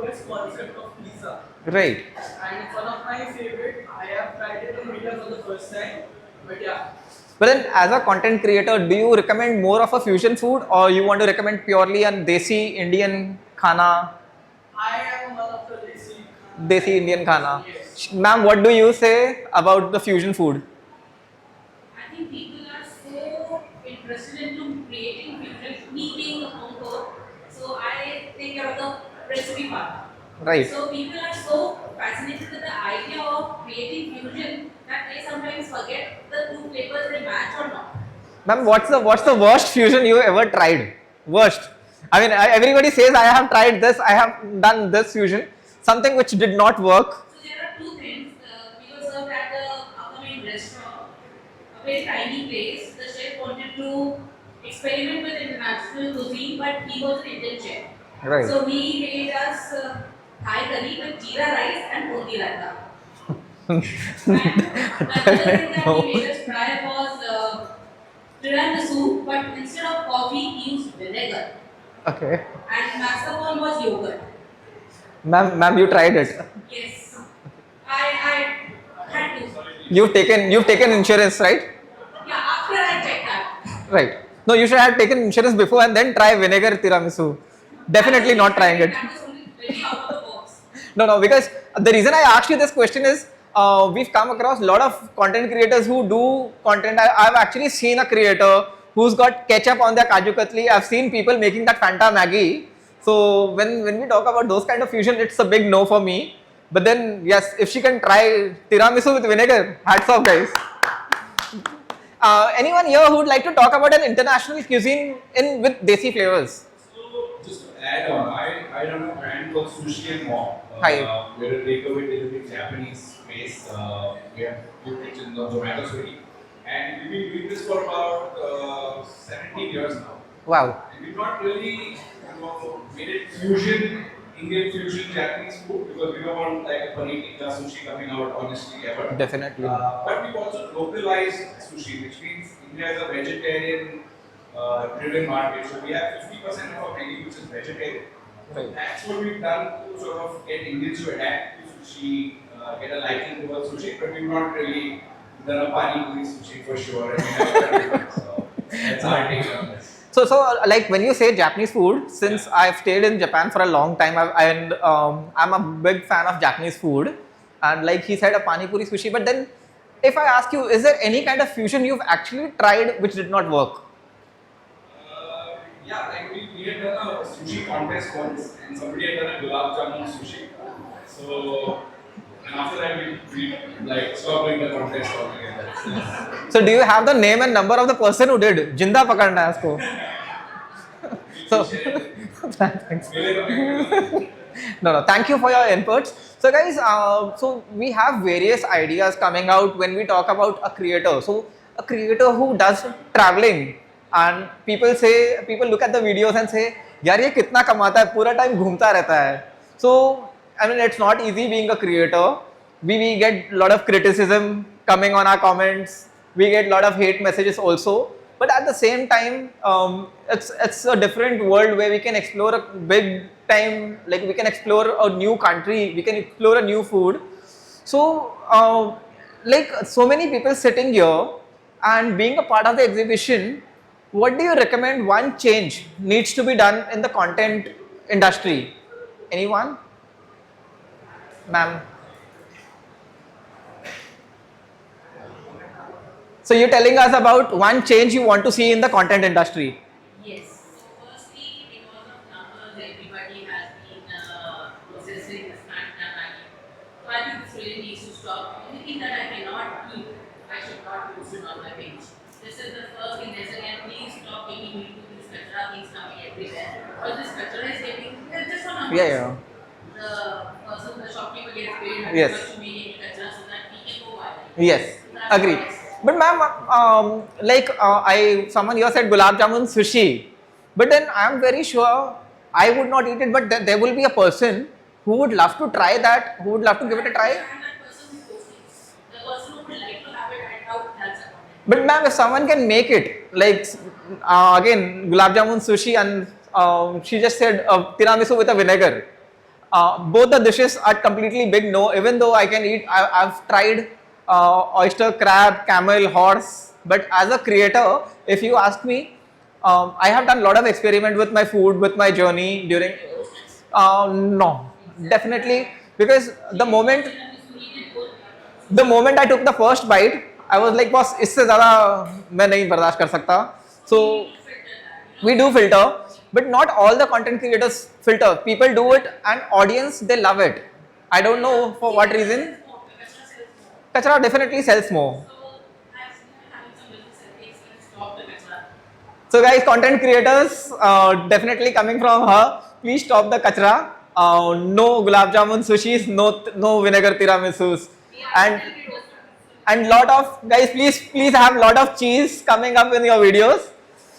US concept of pizza. Right. And it's one of my favorite. I have tried it in India for the first time. But yeah. But then as a content creator, do you recommend more of a fusion food or you want to recommend purely a desi Indian khana, I am one of the Desi. desi Indian khana. Ma'am, what do you say about the fusion food? I think people are so interested into creating fusion, me being a home cook, so I take care of the recipe part. Right. So people are so fascinated with the idea of creating fusion that they sometimes forget the two flavors they match or not. Ma'am, what's the worst fusion you ever tried? Worst. I mean, everybody says I have tried this, I have done this fusion, something which did not work. So there are two things. We were served at the upcoming restaurant, a very tiny place. The chef wanted to experiment with international cuisine, but he was an Indian chef. Right. So he made us Thai curry with jeera rice and bundi raita. Another thing that he made us try was tiramisu, but instead of coffee, he used vinegar. Okay. And mascarpone was yogurt. Ma'am, you tried it. Yes, I had to. You've taken insurance, right? Yeah, after I checked that. Right. No, you should have taken insurance before and then try vinegar tiramisu. Definitely not trying it. That was only very out of the box. No, because the reason I asked you this question is we've come across a lot of content creators who do content. I've actually seen a creator who's got ketchup on their kaju katli. I've seen people making that Fanta Maggi. So when we talk about those kind of fusion, it's a big no for me. But then yes, if she can try tiramisu with vinegar, hats off, guys. Anyone here who would like to talk about an international cuisine with desi flavors? So just to add on, I run a brand called Sushi and More. Hi. We're a takeaway delivery Japanese space. We have put it in the Zomato Swiggy. And we've been doing this for about 17 years now. Wow. And we've not really made it fusion, Indian fusion, Japanese food because we don't want like a paneer tikka sushi coming out honestly ever. Definitely. But we've also localized sushi, which means India is a vegetarian driven market. So we have 50% of our menu which is vegetarian. Right. That's what we've done to sort of get Indians to adapt to sushi, get a liking towards sushi, but we've not really done a pani puri sushi for sure. So that's our take on this. So like when you say Japanese food, since I've stayed in Japan for a long time and I'm a big fan of Japanese food, and like he said a pani puri sushi, but then if I ask you, is there any kind of fusion you've actually tried which did not work? Yeah, like we had done a sushi contest once and somebody had done a gulab jamun sushi. So, and after that we like stopped doing the contest altogether. So do you have the name and number of the person who did? Jinda pakadna hai usko. So, thanks. No, thank you for your inputs. So guys, so we have various ideas coming out when we talk about a creator. So a creator who does traveling, and people look at the videos and say, यार ये कितना कमाता है, पूरा time घूमता रहता है. So I mean, it's not easy being a creator. We get a lot of criticism coming on our comments. We get a lot of hate messages also. But at the same time, it's a different world where we can explore a big time, like we can explore a new country, we can explore a new food. So, like so many people sitting here and being a part of the exhibition, what do you recommend one change needs to be done in the content industry? Anyone? Ma'am. So you're telling us about one change you want to see in the content industry. Yes. So firstly, because of numbers, everybody has been processing the Fanta Maggi. So I think this really needs to stop. The only thing that I cannot eat, I should not post it on my page. This is the first thing. They said, please stop making me do these kachra things coming everywhere. Because this kachra is getting, it's just on numbers. Yeah. The shopkeeper gets paid Yes. to make kachra so that he can go viral. Yes, So that's agree. what I said. But ma'am, someone here said gulab jamun sushi, but then I am very sure I would not eat it, but there will be a person who would love to try that, who would love to give it a try. The person who would like to have it, I doubt that's a comment. But ma'am, if someone can make it, like again gulab jamun sushi and she just said tiramisu with a vinegar, both the dishes are completely big no. Even though I can eat, I've tried oyster, crab, camel, horse. But as a creator, if you ask me, I have done a lot of experiment with my food, with my journey during. No, definitely, because the moment I took the first bite, I was like, boss, इससे ज़्यादा मैं नहीं बर्दाश्त कर सकता. So we do filter, but not all the content creators filter. People do it, and audience they love it. I don't know for what reason. Kachra definitely sells more. So guys, content creators, definitely coming from her. Please stop the kachra. No gulab jamun sushis, no vinegar tiramisus, and lot of guys. Please have lot of cheese coming up in your videos.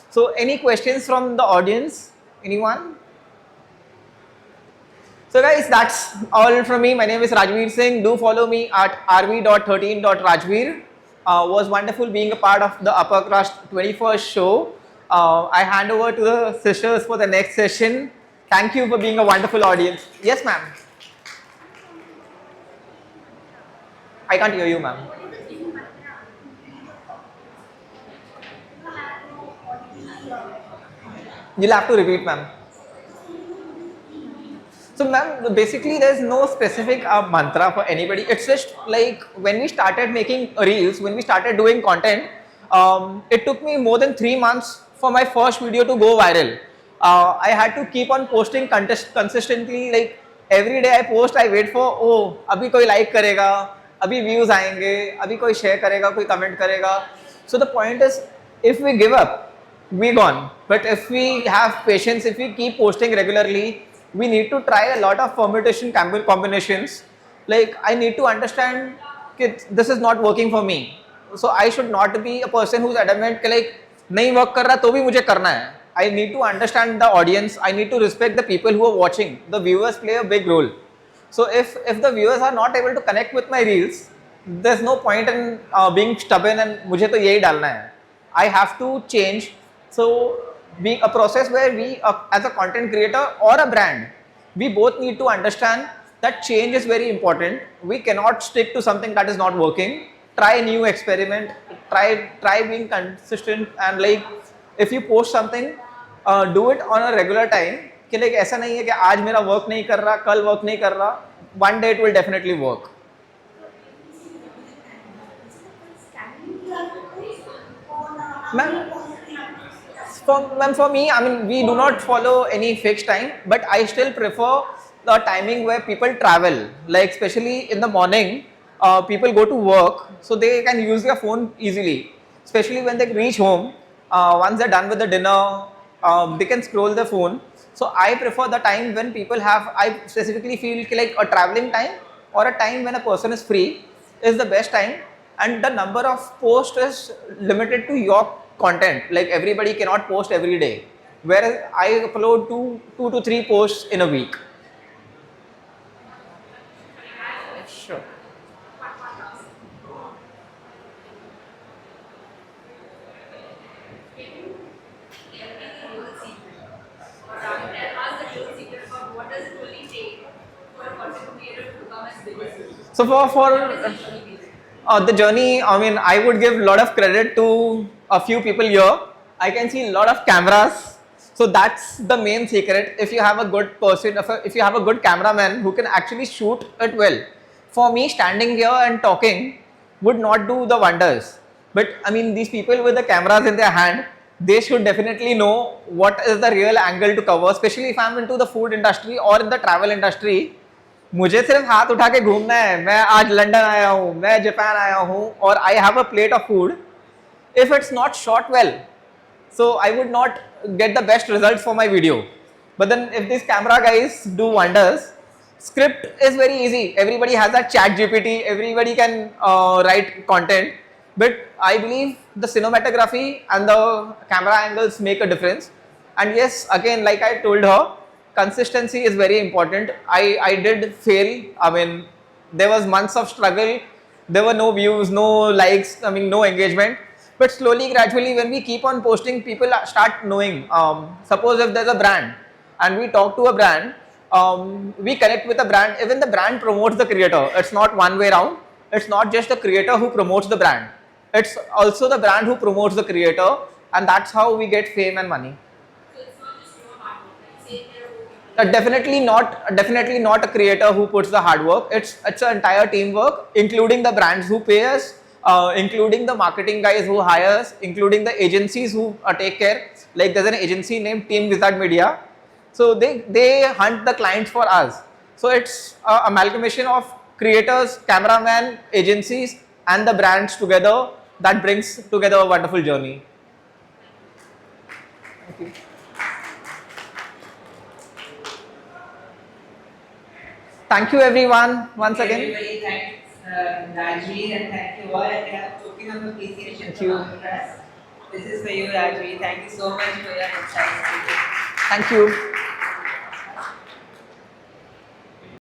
So any questions from the audience? Anyone? So guys, that's all from me. My name is Rajveer Singh. Do follow me at rv.13.rajveer. Was wonderful being a part of the Upper Crust 21st show. I hand over to the sisters for the next session. Thank you for being a wonderful audience. Yes, ma'am. I can't hear you, ma'am. You'll have to repeat, ma'am. So, ma'am, basically there's no specific mantra for anybody. It's just like when we started making reels, when we started doing content, it took me more than 3 months for my first video to go viral. I had to keep on posting consistently. Like every day I post, I wait for, oh, abhi koi like karega, abhi views aayenge, abhi koi share karega, koi comment karega. So the point is, if we give up, we gone. But if we have patience, if we keep posting regularly, we need to try a lot of permutation combinations. Like I need to understand that this is not working for me. So I should not be a person who's adamant कि like नहीं work कर रहा तो भी मुझे करना है. I need to understand the audience. I need to respect the people who are watching. The viewers play a big role. So if the viewers are not able to connect with my reels, there's no point in being stubborn and मुझे तो यही डालना है. I have to change. So being a process where we as a content creator or a brand, we both need to understand that change is very important. We cannot stick to something that is not working. Try a new experiment, try being consistent, and like if you post something, do it on a regular time. कि like ऐसा नहीं है कि आज मेरा work नहीं कर रहा, कल work नहीं कर रहा. One day it will definitely work. Ma'am, for me, I mean, we do not follow any fixed time, but I still prefer the timing where people travel. Like especially in the morning, people go to work, so they can use their phone easily. Especially when they reach home, once they're done with the dinner, they can scroll their phone. So I prefer the time when people have. I specifically feel like a traveling time or a time when a person is free is the best time, and the number of posts is limited to your content. Like everybody cannot post every day, whereas I upload two to three posts in a week. Sure. So for the journey, I mean, I would give a lot of credit to a few people here. I can see a lot of cameras. So that's the main secret. If you have a good person, if you have a good cameraman who can actually shoot it well. For me, standing here and talking would not do the wonders. But I mean, these people with the cameras in their hand, they should definitely know what is the real angle to cover, especially if I'm into the food industry or in the travel industry. मुझे सिर्फ हाथ उठा के घूमना है. मैं आज London आया हूँ, मैं जापान आया हूँ, और I have a plate of food. If it's not shot well, so I would not get the best results for my video. But then if these camera guys do wonders, script is very easy. Everybody has a chat GPT, everybody can write content. But I believe the cinematography and the camera angles make a difference. And yes, again, like I told her, consistency is very important. I did fail. I mean, there was months of struggle. There were no views, no likes, I mean, no engagement. But slowly, gradually, when we keep on posting, people start knowing. Suppose if there's a brand and we talk to a brand, we connect with a brand, even the brand promotes the creator. It's not one way around. It's not just the creator who promotes the brand. It's also the brand who promotes the creator, and that's how we get fame and money. Definitely not a creator who puts the hard work. It's an entire teamwork, including the brands who pay us, including the marketing guys who hire us, including the agencies who take care. Like there's an agency named Team Wizard Media, so they hunt the clients for us. So it's amalgamation of creators, cameraman, agencies, and the brands together that brings together a wonderful journey. Thank you. Thank you everyone once again. Everybody, thanks Rajveer, and thank you all. And we have a token of appreciation Thank from you. our press. This is for you, Rajveer. Thank you so much for your insights. Thank you.